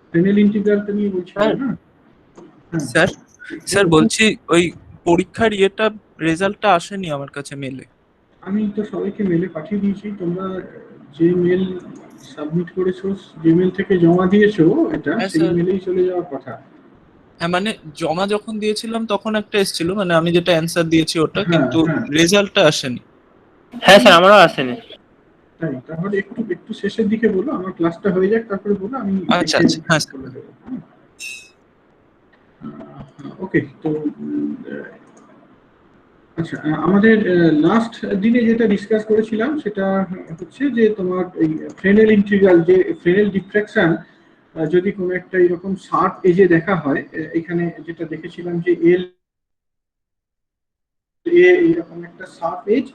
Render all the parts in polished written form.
Fresnel ইন্টিগ্রালটা নিয়ে বলছিলাম না। হ্যাঁ, স্যার স্যার বলো। বলছি ওই পরীক্ষার ইয়েটা রেজাল্টটা আসেনি আমার কাছে মেলে। আমি তো সবাইকে মেলে পাঠিয়ে দিয়েছি, তোমরা যে মেল সাবমিট করেছো, যে মেল থেকে জমা দিয়েছো, এটা হ্যাঁ সেই স্যার। মেলেই চলে যাওয়ার কথা। হ্যাঁ মানে জমা যখন দিয়েছিলাম তখন একটা এসেছিল, মানে আমি যেটা অ্যান্সার দিয়েছি ওটা, হ্যাঁ, কিন্তু হ্যাঁ। রেজাল্টটা আসেনি। হ্যাঁ স্যার, আমারও আসেনি। তাই তাহলে একটু একটু শেষের দিকে বলো, আমার ক্লাসটা হয়ে যাক, তারপরে বলো, আমি আচ্ছা দেখে আচ্ছা, হ্যাঁ স্যার। বলে দেবো। ওকে, তো আচ্ছা, আমাদের লাস্ট দিনে যেটা ডিসকাস করেছিলাম সেটা হচ্ছে যে তোমার এই ফ্রেনেল ইন্টিগ্রাল, যে ফ্রেনেল ডিফ্র্যাকশন যদি কোনো একটা এরকম শার্প এজে দেখা হয়, এখানে যেটা দেখেছিলাম যে এল এ এরকম একটা শার্প এজ,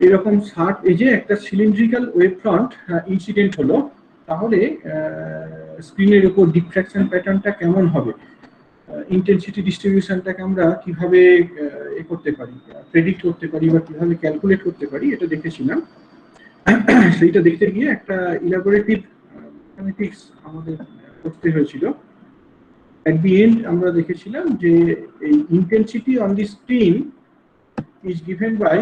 এরকম শার্প এজে একটা সিলিন্ড্রিক্যাল ওয়েভ ফ্রন্ট ইনসিডেন্ট হলো, তাহলে স্ক্রিনের উপর ডিফ্র্যাকশন প্যাটার্নটা কেমন হবে, ইন্টেন্সিটি ডিস্ট্রিবিউশনটাকে আমরা কিভাবে এ করতে পারি, প্রেডিক্ট করতে পারি বা কিভাবে ক্যালকুলেট করতে পারি, এটা দেখেছিলাম। সেইটা দেখতে গিয়ে একটা ইলাবোরেটিভ ম্যাথমেটিক্স আমাদের করতে হয়েছিল। এট দি এন্ড আমরা দেখেছিলাম যে এই intensity on the screen is given by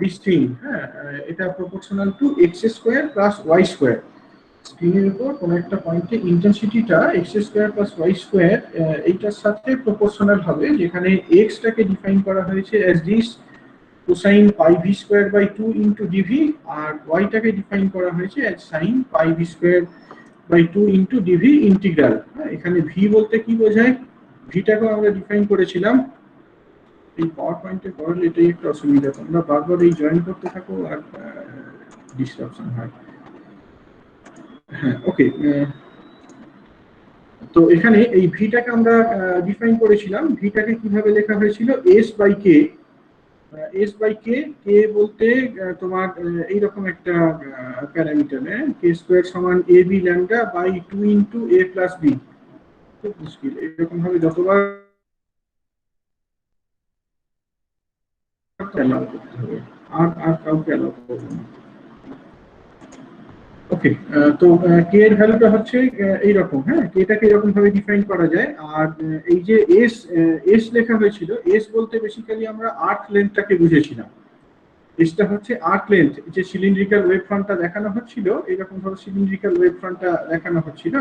this thing, হ্যাঁ, এটা proportional to x square plus y square. স্ক্রিনের উপর কোনো একটা পয়েন্টে ইন্টেন্সিটিটা x square plus y square এইটার সাথে প্রপোর্শনাল হবে, যেখানে এক্সটাকে ডিফাইন করা হয়েছে as this cosine pi v square by 2 into dv, আর ওয়াইটাকে ডিফাইন করা হয়েছে as sine pi v square by 2 into dv integral. এখানে ভি বলতে কি বোঝায়, ভিটাকেও আমরা ডিফাইন করেছিলাম। এই পাওয়ার পয়েন্টে করলে এটাই একটা অসুবিধা, তোমরা বারবার এই জয়েন করতে থাকো আর ডিস্ট্রাকশন হয়। হ্যাঁ, ওকে। তো এখানে এই ভিটাকে আমরা ডিফাইন করেছিলাম, ভিটাকে কিভাবে লেখা হয়েছিল, s by k. S by k, k বলতে তোমার এইরকম একটা প্যারামিটার, কে স্কোয়ার সমান a b lambda by 2 into a plus b. খুব মুশকিল, এরকম ভাবে যতবার অ্যালাউ করতে হবে, আর আর কাউকে অ্যালাউ করবো না। ওকে, তো কে এর ভ্যালুটা হচ্ছে এইরকম, হ্যাঁ, কেটাকে এরকম ভাবে ডিফাইন করা যায়। আর এই যে এস, এস লেখা হয়েছিল, এস বলতে বেসিক্যালি আমরা আর্ক লেন্থটাকে বুঝেছিলাম। এসটা হচ্ছে আর্ক লেন্থ, যে সিলিন্ড্রিক্যাল ওয়েভ ফ্রন্টটা দেখানো হচ্ছিল, এরকম ভাবে সিলিন্ড্রিক্যাল ওয়েভ ফ্রন্টটা দেখানো হচ্ছিল।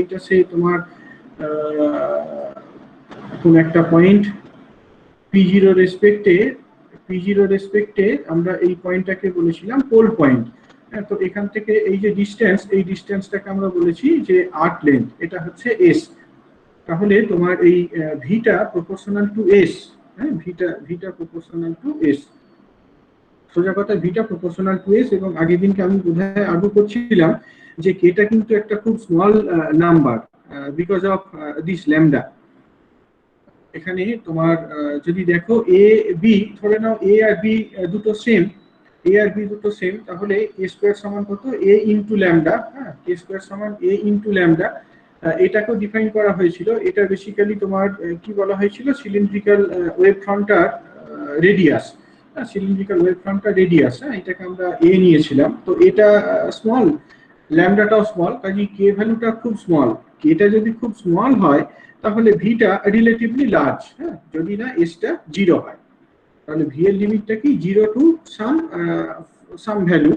এইটা সে তোমার কোন একটা পয়েন্ট P0 রেসপেক্টে আমরা এই পয়েন্টটাকে বলেছিলাম পোল পয়েন্ট। তো এখান থেকে এই যে ডিসটেন্স, এই ডিসটেন্সটাকে আমরা বলেছি যে আর্ক লেন্থ, এটা হচ্ছে এস। তাহলে তোমার এই ভিটা প্রপোর্শনাল টু এস, হ্যাঁ, ভিটা প্রপোর্শনাল টু এস, সোজা কথা ভিটা প্রপোর্শনাল টু এস। এবং আগের দিনকে আমি বোধহয় আর্গু করছিলাম যে কেটা কিন্তু একটা খুব small number because of this lambda. এখানে তোমার যদি দেখো এ বি, ধরে নাও এ আর বি দুটো সেম, এ আর বি দুটো সেম, তাহলে এ স্কোয়ার সমান কত, এ ইন্টু ল্যামডা। হ্যাঁ, এ স্কোয়ার সমান এ ইন্টু ল্যামডা। এটাকেও ডিফাইন করা হয়েছিল। এটা বেসিক্যালি তোমার কি বলা হয়েছিল, সিলিন্ড্রিক্যাল ওয়েভ ফ্রন্টটার রেডিয়াস, সিলিন্ড্রিক্যাল ওয়েভ ফ্রন্টটার রেডিয়াস। হ্যাঁ, এটাকে আমরা এ নিয়েছিলাম। তো এটা স্মল, ল্যামডাটাও স্মল, কাজে কে ভ্যালুটা খুব স্মল। কেটা যদি খুব স্মল হয় তাহলে ভিটা রিলেটিভলি লার্জ, হ্যাঁ, যদি না এসটা জিরো হয়, তাহলে ভি এর লিমিটটা কি, জিরো টু সাম ভ্যালু।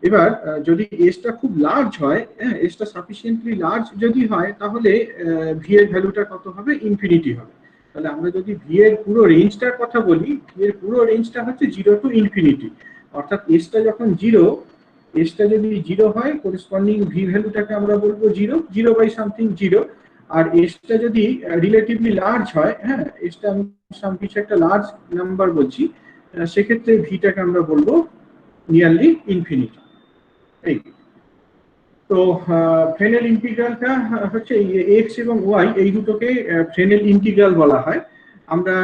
এবার যদি এসটা খুব লার্জ হয়, হ্যাঁ, এসটা সাফিসিয়েন্টলি লার্জ যদি হয়, তাহলে ভি এর ভ্যালুটা কত হবে, ইনফিনিটি হবে। তাহলে আমরা যদি ভি এর পুরো রেঞ্জটার কথা বলি, ভি এর পুরো রেঞ্জটা হচ্ছে জিরো টু ইনফিনিটি, অর্থাৎ এসটা যখন জিরো, এসটা যদি জিরো হয়, করেসপন্ডিং ভি ভ্যালুটাকে আমরা বলবো zero, zero by something zero. আর এসটা যদি রিলেটিভলি লার্জ হয়, হ্যাঁ, এসটা আমি কিছু একটা লার্জ নাম্বার বলছি, সেক্ষেত্রে ভিটাকে আমরা বলবো নিয়ারলি ইনফিনিটি। এই তো ফ্রেনেল ইন্টিগ্রালটা হচ্ছে এক্স এবং ওয়াই, এই দুটোকে ফ্রেনেল ইন্টিগ্রাল বলা হয়। আমরা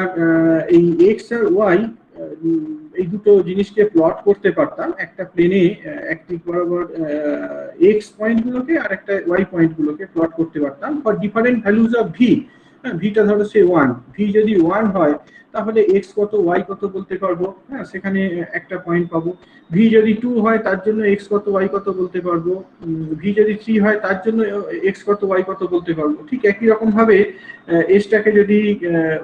এই এক্স আর ওয়াই এই দুটো জিনিসকে প্লট করতে পারতাম একটা প্লেনে, একদিক বরাবর এক্স পয়েন্টগুলোকে আর একটা ওয়াই পয়েন্টগুলোকে প্লট করতে পারতাম for different values of V. হ্যাঁ, ভিটা ধরো সে 1, ভি যদি 1 হয় তাহলে এক্স কত ওয়াই কত বলতে পারবো, হ্যাঁ সেখানে একটা পয়েন্ট পাবো। ভি যদি 2 হয় তার জন্য এক্স কত ওয়াই কত বলতে পারবো। ভি যদি 3 হয় তার জন্য এক্স কত ওয়াই কত বলতে পারবো। ঠিক একই রকম ভাবে এসটাকে যদি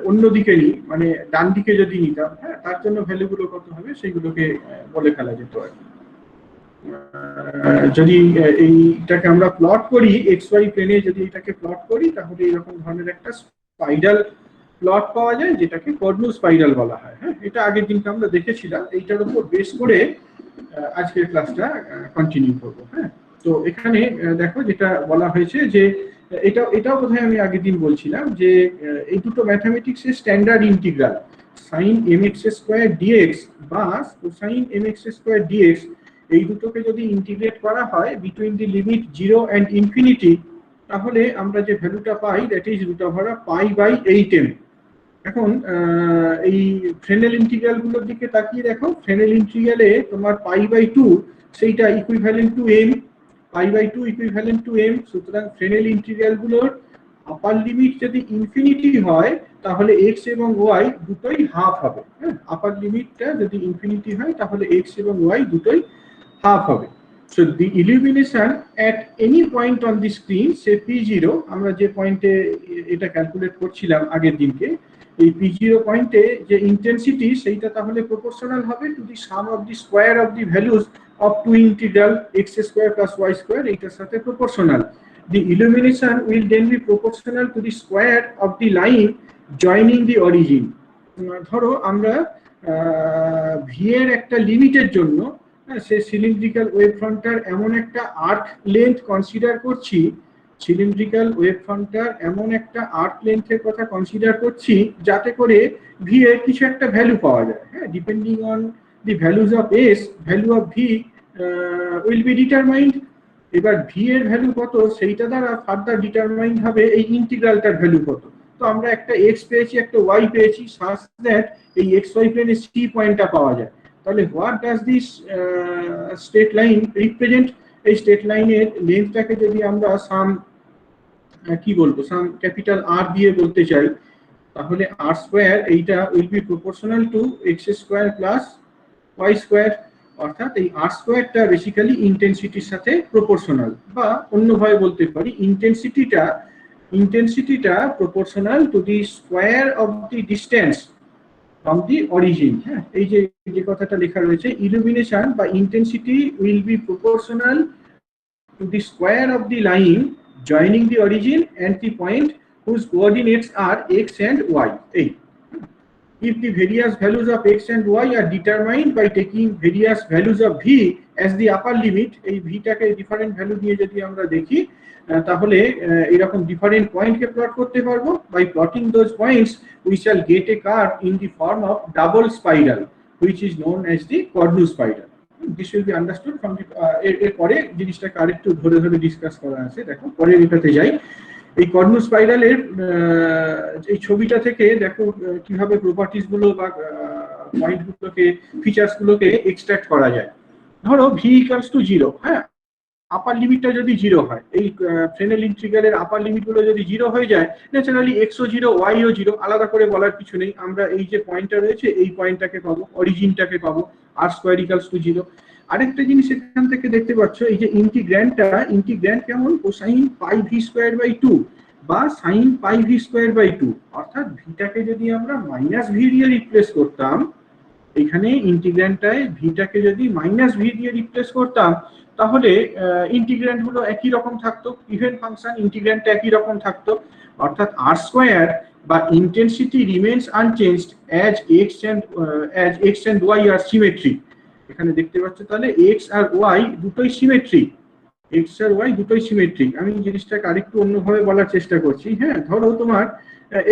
অন্যদিকে নিই, মানে ডান দিকে যদি নিতাম, হ্যাঁ তার জন্য ভ্যালুগুলো কত হবে সেগুলোকে বলে ফেলা যেত আর কি। যদি এইটাকে আমরা প্লট করি এক্স ওয়াই প্লেনে, যদি এটাকে প্লট করি তাহলে এরকম ধরনের একটা স্পাইরাল প্লট পাওয়া যায় যেটাকে কর্নু স্পাইরাল বলা হয়। হ্যাঁ, এটা আগের দিনকে আমরা দেখেছিলাম, এইটার উপর বেস করে আজকের ক্লাসটা কন্টিনিউ করব। হ্যাঁ, তো এখানে দেখো যেটা বলা হয়েছে যে এটাও বোধহয় আমি আগের দিন বলছিলাম যে এই দুটো ম্যাথমেটিক্সের standard integral sin mx square dx বা cosine mx স্কয়ার dx, এই দুটোকে যদি ইন্টিগ্রেট করা হয় between the limit 0 and infinity, তাহলে আমরা যে ভ্যালুটা পাই দ্যাট ইজ √π/8m। এখন এই ফ্রেনেল ইন্টিগ্রাল গুলোর দিকে তাকিয়ে দেখো, ফ্রেনেল ইন্টিগ্রালে তোমার π/2 সেইটা equivalent to m, π/2 equivalent to m। সুতরাং ফ্রেনেল ইন্টিগ্রাল গুলোর আপার লিমিট যদি ইনফিনিটি হয় তাহলে x এবং y দুটোই হাফ হবে। হ্যাঁ, আপার লিমিটটা যদি ইনফিনিটি হয় তাহলে x এবং y দুটোই হাফ হবে। So the illumination at any point on the screen, say p0, আমরা যে পয়েন্টে এটা ক্যালকুলেট করছিলাম আগের দিনকে, এই p0 পয়েন্টে যে ইন্টেন্সিটি সেইটা তাহলে প্রপোর্শনাল হবে to the sum of the square of the values of two integral x square plus y square, এইটার সাথে proportional. The illumination will then be proportional to the square of the line joining the origin. ধরো আমরা V এর একটা লিমিটের জন্য সে cylindrical wave ফ্রন্টটার এমন একটা আর্ক লেন্থ কনসিডার করছি, সিলিন্ড্রিক্যাল ওয়েভ ফ্রন্টটার এমন একটা আর্ক লেন্থের কথা কনসিডার করছি যাতে করে ভি এর কিছু একটা ভ্যালু পাওয়া যায়। হ্যাঁ, depending on the values of S, value of V will be determined. এবার ভি এর ভ্যালু কত সেইটা দ্বারা ফার্দার ডিটারমাইন্ড হবে এই ইন্টিগ্রালটার ভ্যালু কত। তো আমরা একটা এক্স পেয়েছি, একটা ওয়াই পেয়েছি, সাচ দ্যাট এই এক্স ওয়াই প্লেনে সি পয়েন্টটা পাওয়া যায়। তাহলে what does this straight line represent? এই স্ট্রেট লাইনের লেন্থটাকে যদি আমরা সাম কি বলবো, সাম ক্যাপিটাল আর দিয়ে বলতে চাই, তাহলে আর স্কয়ার এইটা will be proportional to x square plus y square. অর্থাৎ এই আর স্কয়ারটা বেসিক্যালি ইন্টেন্সিটির সাথে প্রপোর্শনাল, বা অন্যভাবে বলতে পারি ইন্টেন্সিটিটা proportional to the square of the distance from the origin। হ্যাঁ, এই যে কথাটা লেখা রয়েছে, illumination বা intensity will be proportional to the square of the line joining the origin and the point whose coordinates are x and y. If the various values of x and y are determined by taking various values of v as the upper limit, এই v টাকে different value দিয়ে যদি আমরা দেখি তাহলে এরকম different পয়েন্টকে plot করতে পারবো। By plotting those points we shall get a curve in the form of double spiral which is known as the Cornu spiral. This will be understood from the এর পরে জিনিসটাকে আরেকটু ধরে ধরে ডিসকাস করা আছে। দেখো পরের এটাতে যাই। এই কর্নু স্পাইরালের এই ছবিটা থেকে দেখো কিভাবে প্রপার্টিজ গুলো বা পয়েন্ট গুলোকে, ফিচার্স গুলোকে এক্সট্রাক্ট করা যায়। ধরো ভি ইকুয়ালস টু 0, হ্যাঁ, আপার লিমিটটা যদি 0 হয়, এই ফ্রেনেল ইন্টিগ্রালের আপার লিমিট গুলো যদি 0 হয়ে যায়, ন্যাচারালি এক্স ও 0 ওয়াই ও 0, আলাদা করে বলার কিছু নেই। আমরা এই যে পয়েন্টটা রয়েছে এই পয়েন্টটাকে পাবো, অরিজিনটাকে পাবো, আর স্কয়ার ইকুয়ালস টু 0। আরেকটা জিনিস এখান থেকে দেখতে পাচ্ছ, এই যে ইন্টিগ্র্যান্ড কেমন, cosine pi v square by 2 বা sine pi v square by 2। অর্থাৎ ভিটাকে যদি আমরা মাইনাস ভি দিয়ে রিপ্লেস করতাম, এখানে ইন্টিগ্র্যান্ডটায় ভিটাকে যদি মাইনাস ভি দিয়ে রিপ্লেস করতাম তাহলে ইন্টিগ্র্যান্ড গুলো একই রকম থাকতো, ইভেন ফাংশন ইন্টিগ্র্যান্ডটা একই রকম থাকতো। অর্থাৎ আর স্কয়ার বা intensity remains unchanged as x and y are symmetric. এখানে দেখতে পাচ্ছ তাহলে এক্স আর ওয়াই দুটোই সিমেট্রিক, এক্স আর ওয়াই দুটোই সিমেট্রিক। আমি জিনিসটাকে আরেকটু অন্যভাবে বলার চেষ্টা করছি। হ্যাঁ, ধরো তোমার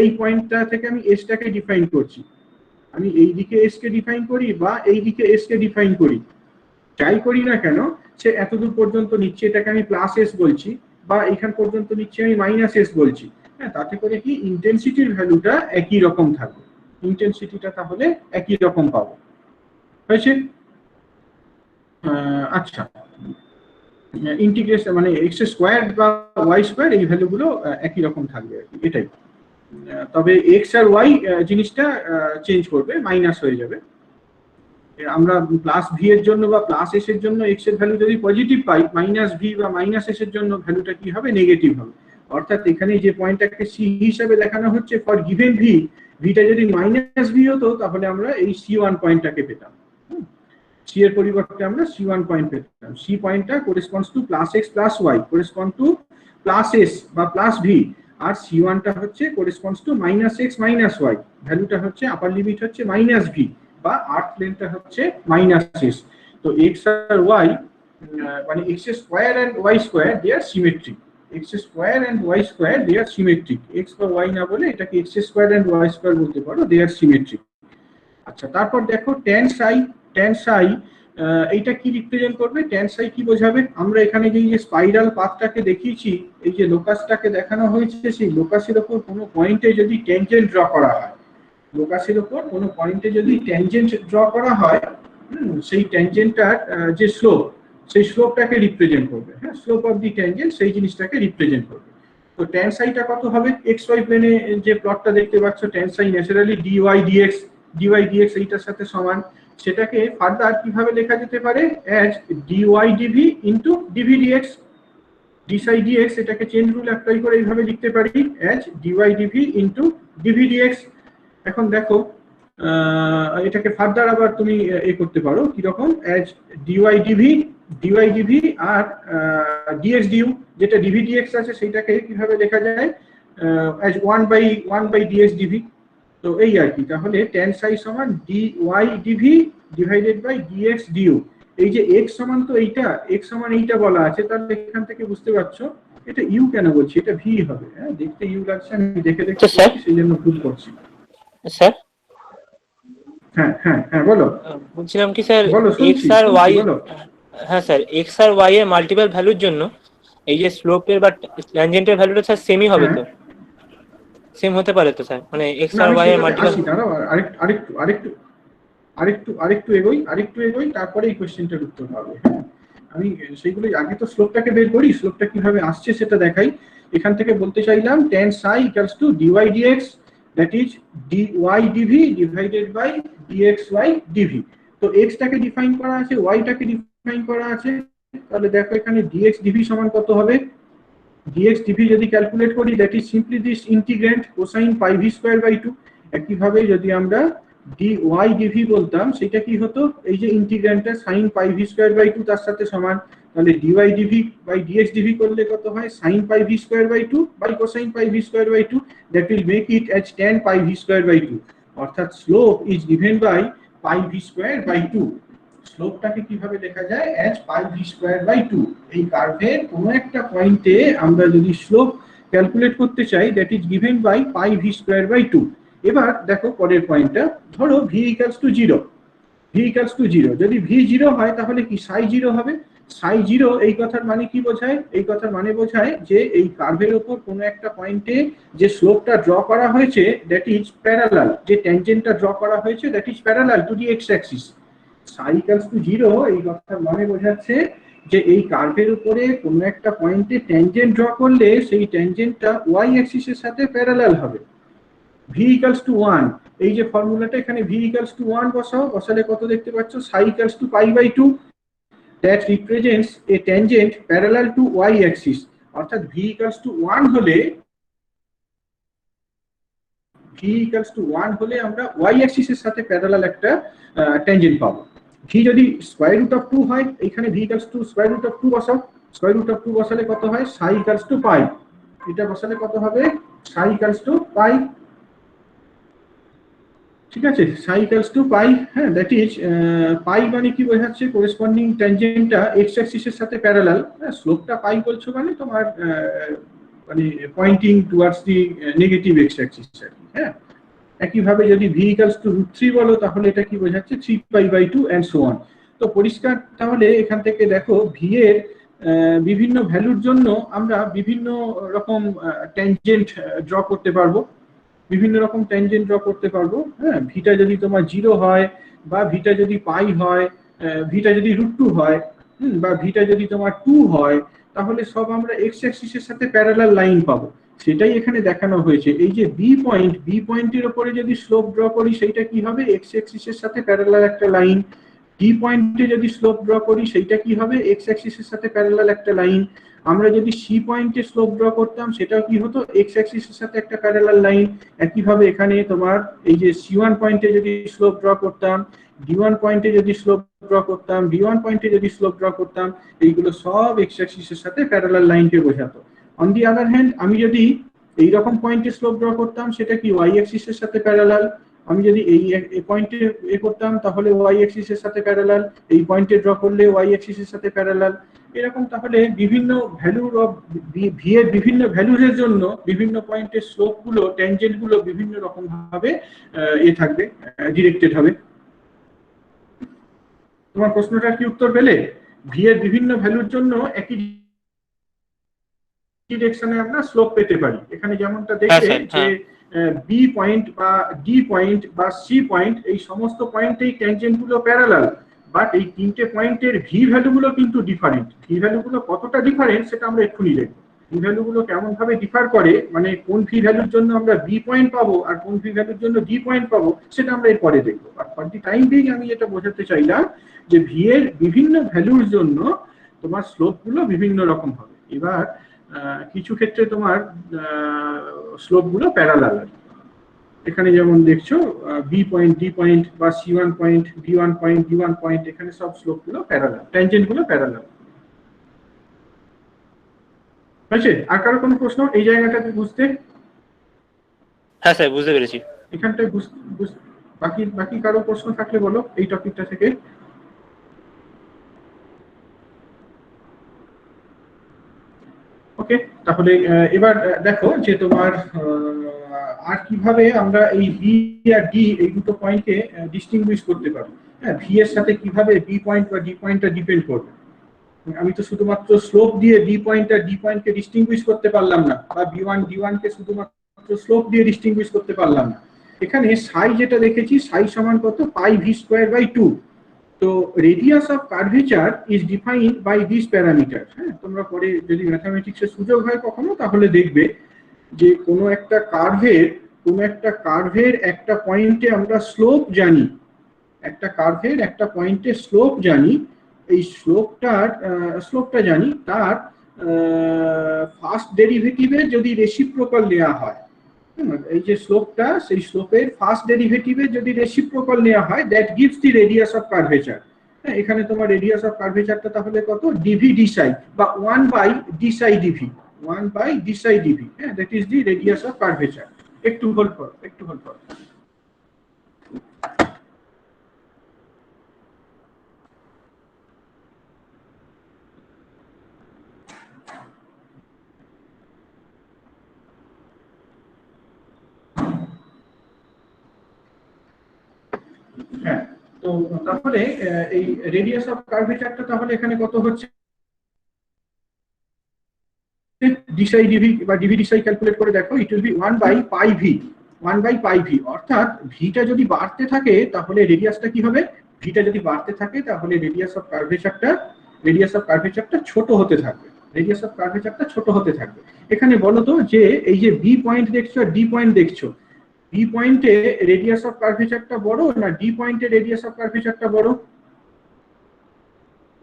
এই পয়েন্টটা থেকে আমি এসটাকে ডিফাইন করছি, আমি এই দিকে এস কে ডিফাইন করি বা এই দিকে এস কে ডিফাইন করি, যাই করি না কেন সে এতদূর পর্যন্ত নিচ্ছে, এটাকে আমি প্লাস এস বলছি, বা এখান পর্যন্ত নিচ্ছে আমি মাইনাস এস বলছি। হ্যাঁ, তাতে করে কি ইন্টেন্সিটির ভ্যালুটা একই রকম থাকবে, ইন্টেন্সিটিটা তাহলে একই রকম পাবো। হয়েছে? আচ্ছা, ইন্টিগ্রেশন মানে এক্স স্কয়ার বা ওয়াই স্কয়ার এই ভ্যালুগুলো একই রকম থাকবে আর কি, এটাই। তবে এক্স আর ওয়াই জিনিসটা চেঞ্জ করবে, মাইনাস হয়ে যাবে। আমরা প্লাস ভি এর জন্য বা প্লাস এস এর জন্য এক্স এর ভ্যালু যদি পজিটিভ পাই, মাইনাস ভি বা মাইনাস এস এর জন্য ভ্যালুটা কি হবে, নেগেটিভ হবে। অর্থাৎ এখানে যে পয়েন্টটাকে সি হিসাবে দেখানো হচ্ছে ফর গিভেন ভি, ভিটা যদি মাইনাস ভি হতো তাহলে আমরা এই সি ওয়ান পয়েন্টটাকে পেতাম। সি এর পরিবর্তে আমরা সি ওয়ান পয়েন্ট পেতাম। সি পয়েন্টটা corresponds to plus x plus y, correspond to plus s বা প্লাস ভি, আর সি ওয়ানটা হচ্ছে corresponds to minus x minus y, ভ্যালুটা হচ্ছে আপার লিমিট হচ্ছে মাইনাস ভি বা আর্ক লেন্থটা হচ্ছে মাইনাস এস। তো এক্স আর ওয়াই মানে x square and y square they are symmetric, x square and y square they are symmetric, x বা ওয়াই না বলে এটাকে x square and y square বলতে পারো, দে আর সিমেট্রিক। আচ্ছা, তারপর দেখো ট্যান সাই, ট্যান সাই এইটা কি রিপ্রেজেন্ট করবে, ট্যান সাই কি বোঝাবে, আমরা এখানে যে স্পাইরাল পাথটাকে দেখিয়েছি, এই যে লোকাসটাকে দেখানো হয়েছে, সেই লোকাসের উপর কোনো পয়েন্টে যদি ট্যানজেন্ট ড্র করা হয়, লোকাসের উপর কোনো পয়েন্টে যদি ট্যানজেন্ট ড্র করা হয়, সেই ট্যানজেন্টটার যে স্লোপ, সেই স্লোপটাকে রিপ্রেজেন্ট করবে। হ্যাঁ, স্লোপ অফ দি ট্যানজেন্ট সেই জিনিসটাকে রিপ্রেজেন্ট করবে। তো ট্যান সাইটা কত হবে, এক্স ওয়াই প্লেনে যে প্লটটা দেখতে পাচ্ছ, tan psi naturally d y d x, d y d x এইটার সাথে সমান। সেটাকে ফার্দার কিভাবে লেখা যেতে পারে, as dy d v into d v d x, d psi d x, এটাকে চেন রুল অ্যাপ্লাই করে এইভাবে লিখতে পারি, as dy d v into d v d x. এখন দেখো এটাকে ফার্দার আবার তুমি এ করতে পারো কিরকম, as dy dv, dy dv আর ডিএক্স ডিউ, যেটা ডিভি ডিএক্স আছে সেটাকে কিভাবে লেখা যায়, as one by dx dv. তো এই আর কি, তাহলে ট্যান সাই সমান dy dv divided by dx du. এই যে এক্স সমান তো এইটা, এক্স সমান এইটা বলা আছে, তাহলে এখান থেকে বুঝতে পারছো এটা ইউ কেন বলছি, এটা ভি হবে। হ্যাঁ, দেখতে ইউ লাগছে, আমি দেখে দেখে সেই জন্য ভুল করছি। স্যার হ্যাঁ হ্যাঁ হ্যাঁ বলো। বলছিলাম কি স্যার, বলো, এক্স আর ওয়াই, বলো। হ্যাঁ স্যার, এক্স আর ওয়াই এর মাল্টিপল ভ্যালুর জন্য এই যে স্লোপের বা ট্যানজেন্টের ভ্যালুটা স্যার সেমই হবে তো, সেম হতে পারে তো স্যার, মানে এক্স আর ওয়াই এর মাল্টিপল। আরেকটু এগোই তারপরে এই কোশ্চেনটার উত্তর পাবে। আমি সেইগুলো আগে তো স্লোপটাকে বের করি, স্লোপটা কিভাবে আসছে সেটা দেখাই। এখান থেকে বলতে চাইলাম tan psi equals to dy dx, that is dy dv divided by dxy dv। তো x টাকে ডিফাইন করা আছে, y টাকে ডিফাইন করা আছে, তাহলে দেখো এখানে dx dv সমান কত হবে, dx dv যদি ক্যালকুলেট করি, that is simply this integrand cosine pi v square by 2। একইভাবে যদি আমরা dy dv বলতাম, সেটা কি হতো, এই যে ইন্টিগ্র্যান্ডটা sin pi v square by 2 তার সাথে সমান, তাহলে dy dv by dx dv করলে কত হয়, sin pi v square by 2 by cosine pi v square by 2, that will make it as tan pi v square by 2। অর্থাৎ slope is given by pi v square by 2। স্লোপটাকে কিভাবে লেখা যায়, as pi v square by 2। এই কার্ভের কোনো একটা পয়েন্টে আমরা যদি স্লোপ ক্যালকুলেট করতে চাই, that is given by pi v square by 2। এবার দেখো পরের পয়েন্টটা, ধরো v equals to 0, v equals to 0, যদি v 0 হয় তাহলে কি psi 0 হবে। psi 0 এই কথার মানে কি বোঝায়, এই কথার মানে বোঝায় যে এই কার্ভের উপর কোনো একটা পয়েন্টে যে স্লোপটা ড্র করা হয়েছে, দ্যাট ইজ প্যারালাল, যে ট্যানজেন্টটা ড্র করা হয়েছে that is parallel to the x Axis. psi equals to 0 এই কথার মানে বোঝাচ্ছে যে এই কার্ভের উপরে কোনো একটা পয়েন্টে ট্যানজেন্ট ড্র করলে সেই ট্যানজেন্টটা ওয়াই অ্যাক্সিসের সাথে প্যারালাল হবে। v equals to 1, এই যে ফর্মুলাটা, এখানে v equals to 1 বসাও, বসালে কত দেখতে পাচ্ছ, psi equals to pi by 2, that represents a tangent parallel to y axis। অর্থাৎ v equals to 1 হলে, v equals to 1 হলে আমরা y axis এর সাথে প্যারালাল একটা ট্যানজেন্ট পাবো। v যদি স্কয়ার রুট অফ 2 হয়, এখানে v equals to square root of 2 বসাও, স্কয়ার রুট অফ 2 বসালে কত হয়, psi equals to pi, এটা বসালে কত হবে, psi equals to pi। ঠিক আছে, psi equals to pi। হ্যাঁ, দ্যাট ইজ পাই মানে কি বোঝাচ্ছে, করেসপন্ডিং ট্যানজেন্টটা এক্স অ্যাক্সিসের সাথে প্যারালাল। হ্যাঁ, স্লোপটা পাই বলছো মানে তোমার মানে pointing towards the negative x axis. হ্যাঁ, একইভাবে যদি v equals to √3 বলো, তাহলে এটা কি বোঝাচ্ছে, 3 pi by 2 and so on। তো পরিষ্কার, তাহলে এখান থেকে দেখো v এর বিভিন্ন ভ্যালুর জন্য আমরা বিভিন্ন রকম ট্যানজেন্ট ড্র করতে পারবো, বিভিন্ন রকম ট্যানজেন্ট ড্র করতে পারবো। হ্যাঁ, ভিটা যদি তোমার 0 হয়, বা ভিটা যদি পাই হয়, ভিটা যদি √2 হয়, বা ভিটা যদি তোমার 2 হয়, তাহলে সব আমরা এক্স অ্যাক্সিসের সাথে প্যারালাল লাইন পাবো। সেটাই এখানে দেখানো হয়েছে। এই যে বি পয়েন্টের উপরে যদি স্লোপ ড্র করি সেইটা কি হবে, এক্স অ্যাক্সিসের সাথে প্যারালাল একটা লাইন। ডি পয়েন্টে যদি স্লোপ ড্র করি সেইটা কি হবে, এক্স অ্যাক্সিসের সাথে প্যারালাল একটা লাইন। আমরা যদি সি পয়েন্টে স্লোপ ড্র করতাম সেটাও কি হতো, এক্স অ্যাক্সিসের সাথে একটা প্যারালাল লাইন। একইভাবে এখানে তোমার এই যে সি1 পয়েন্টে যদি স্লোপ ড্র করতাম, ডি1 পয়েন্টে যদি স্লোপ ড্র করতাম, ডি1 পয়েন্টে যদি স্লোপ ড্র করতাম, এইগুলো সব এক্স অ্যাক্সিসের সাথে প্যারালাল লাইনকে বোঝাতো। অন দি আদার হ্যান্ড আমি যদি এইরকম পয়েন্টে স্লোপ ড্র করতাম সেটা কি ওয়াই অ্যাক্সিসের সাথে প্যারালাল। আমি যদি এই পয়েন্টে করতাম তাহলে ওয়াই অ্যাক্সিসের সাথে প্যারালাল, এই পয়েন্টে ড্র করলে ওয়াই অ্যাক্সিসের সাথে প্যারালাল। এরকম তাহলে বিভিন্ন ভ্যালুর অফ ভি এর বিভিন্ন ভ্যালুর জন্য বিভিন্ন পয়েন্টের স্লোপ গুলো, ট্যানজেন্ট গুলো বিভিন্ন রকম ভাবে থাকবে, ডিরেক্টেড হবে। তোমার প্রশ্নটার কি উত্তর পেলে? ভি এর বিভিন্ন ভ্যালুর জন্য একই ডিরেকশনে আমরা স্লোপ পেতে পারি। এখানে যেমনটা দেখবে যে বি পয়েন্ট বা ডি পয়েন্ট বা সি পয়েন্ট এই সমস্ত পয়েন্টেই ট্যানজেন্ট গুলো প্যারালাল, বাট এই তিনটে পয়েন্টের ভি ভ্যালুগুলো কিন্তু ডিফারেন্ট। ভি ভ্যালুগুলো কতটা ডিফারেন্ট সেটা আমরা এক্ষুনি দেখব। ভি ভ্যালুগুলো কেমন ভাবে ডিফার করে, মানে কোন ভি ভ্যালুর জন্য আমরা বি পয়েন্ট পাবো আর কোন ভি ভ্যালুর জন্য ডি পয়েন্ট পাবো সেটা আমরা এরপরে দেখবো। আর ফর দি টাইম বিং আমি এটা বোঝাতে চাইলাম যে ভি এর বিভিন্ন ভ্যালুর জন্য তোমার স্লোপ গুলো বিভিন্ন রকম হবে। এবার কিছু ক্ষেত্রে তোমার স্লোপ গুলো প্যারালাল। এখানে যেমন দেখছো বি পয়েন্ট, ডি পয়েন্ট বা সি1 point, D one point, D one point, এখানে সব স্লোপ গুলো প্যারালাল, ট্যানজেন্ট গুলো প্যারালাল। হয়েছে? আর কারো কোনো প্রশ্ন এই জায়গাটাতে বুঝতে? হ্যাঁ স্যার, বুঝতে পেরেছি। এখানটায় বাকি কারো প্রশ্ন থাকলে বলো এই টপিকটা থেকে। ওকে, তাহলে এবার দেখো যে তোমার আর কিভাবে আমরা এই বি আর ডি এই দুটো পয়েন্টকে ডিস্টিংগুইশ করতে পারি। হ্যাঁ, ভি এর সাথে কিভাবে বি পয়েন্ট বা ডি পয়েন্টটা ডিপেন্ড করবে। আমি তো শুধুমাত্র স্লোপ দিয়ে বি পয়েন্ট আর ডি পয়েন্টকে ডিস্টিংগুইশ করতে পারলাম না, বা বি1 ডি1 কে শুধুমাত্র স্লোপ দিয়ে ডিস্টিংগুইশ করতে পারলাম না। এখানে সাই যেটা দেখেছি, সাই সমান কত, পাই ভি স্কয়ার বাই 2। তো radius of curvature is defined by this parameter. হ্যাঁ, তোমরা পরে যদি ম্যাথমেটিক্সের সুযোগ হয় কখনো তাহলে দেখবে যে কোনো একটা কার্ভের একটা পয়েন্টে আমরা স্লোপ জানি, একটা কার্ভের একটা পয়েন্টে স্লোপ জানি। এই স্লোপটা জানি, তার ফার্স্ট ডেরিভেটিভের যদি রেসিপ্রোকাল নেওয়া হয়, এই যে স্লোপটা, সেই স্লোপের ফার্স্ট ডেরিভেটিভের যদি রেসিপ্রোকাল নেওয়া হয়, that gives the radius of curvature. হ্যাঁ, এখানে তোমার রেডিয়াস অফ কার্ভেচারটা তাহলে কত, ডিভি ডি সাই বা 1 by D Sai DV, 1 by D Sai DV. হ্যাঁ, that is the radius of curvature. একটু হোল্ড করো। হ্যাঁ, তো তাহলে এই রেডিয়াস অফ কার্ভেচারটা তাহলে এখানে কত হচ্ছে, ডিসাই ডিভি বা ডিভি ডিসাই ক্যালকুলেট করে দেখো, it will be 1 by pi v, 1 by pi v. অর্থাৎ ভিটা যদি বাড়তে থাকে তাহলে রেডিয়াসটা কি হবে, ভিটা যদি বাড়তে থাকে তাহলে রেডিয়াস অফ কার্ভেচারটা ছোট হতে থাকবে, রেডিয়াস অফ কার্ভেচারটা ছোট হতে থাকবে। এখানে বলো তো যে এই যে বি পয়েন্ট দেখছো আর ডি পয়েন্ট দেখছো, বি পয়েন্টে রেডিয়াস অফ কার্ভেচারটা বড় না ডি পয়েন্টে রেডিয়াস অফ কার্ভেচারটা বড়?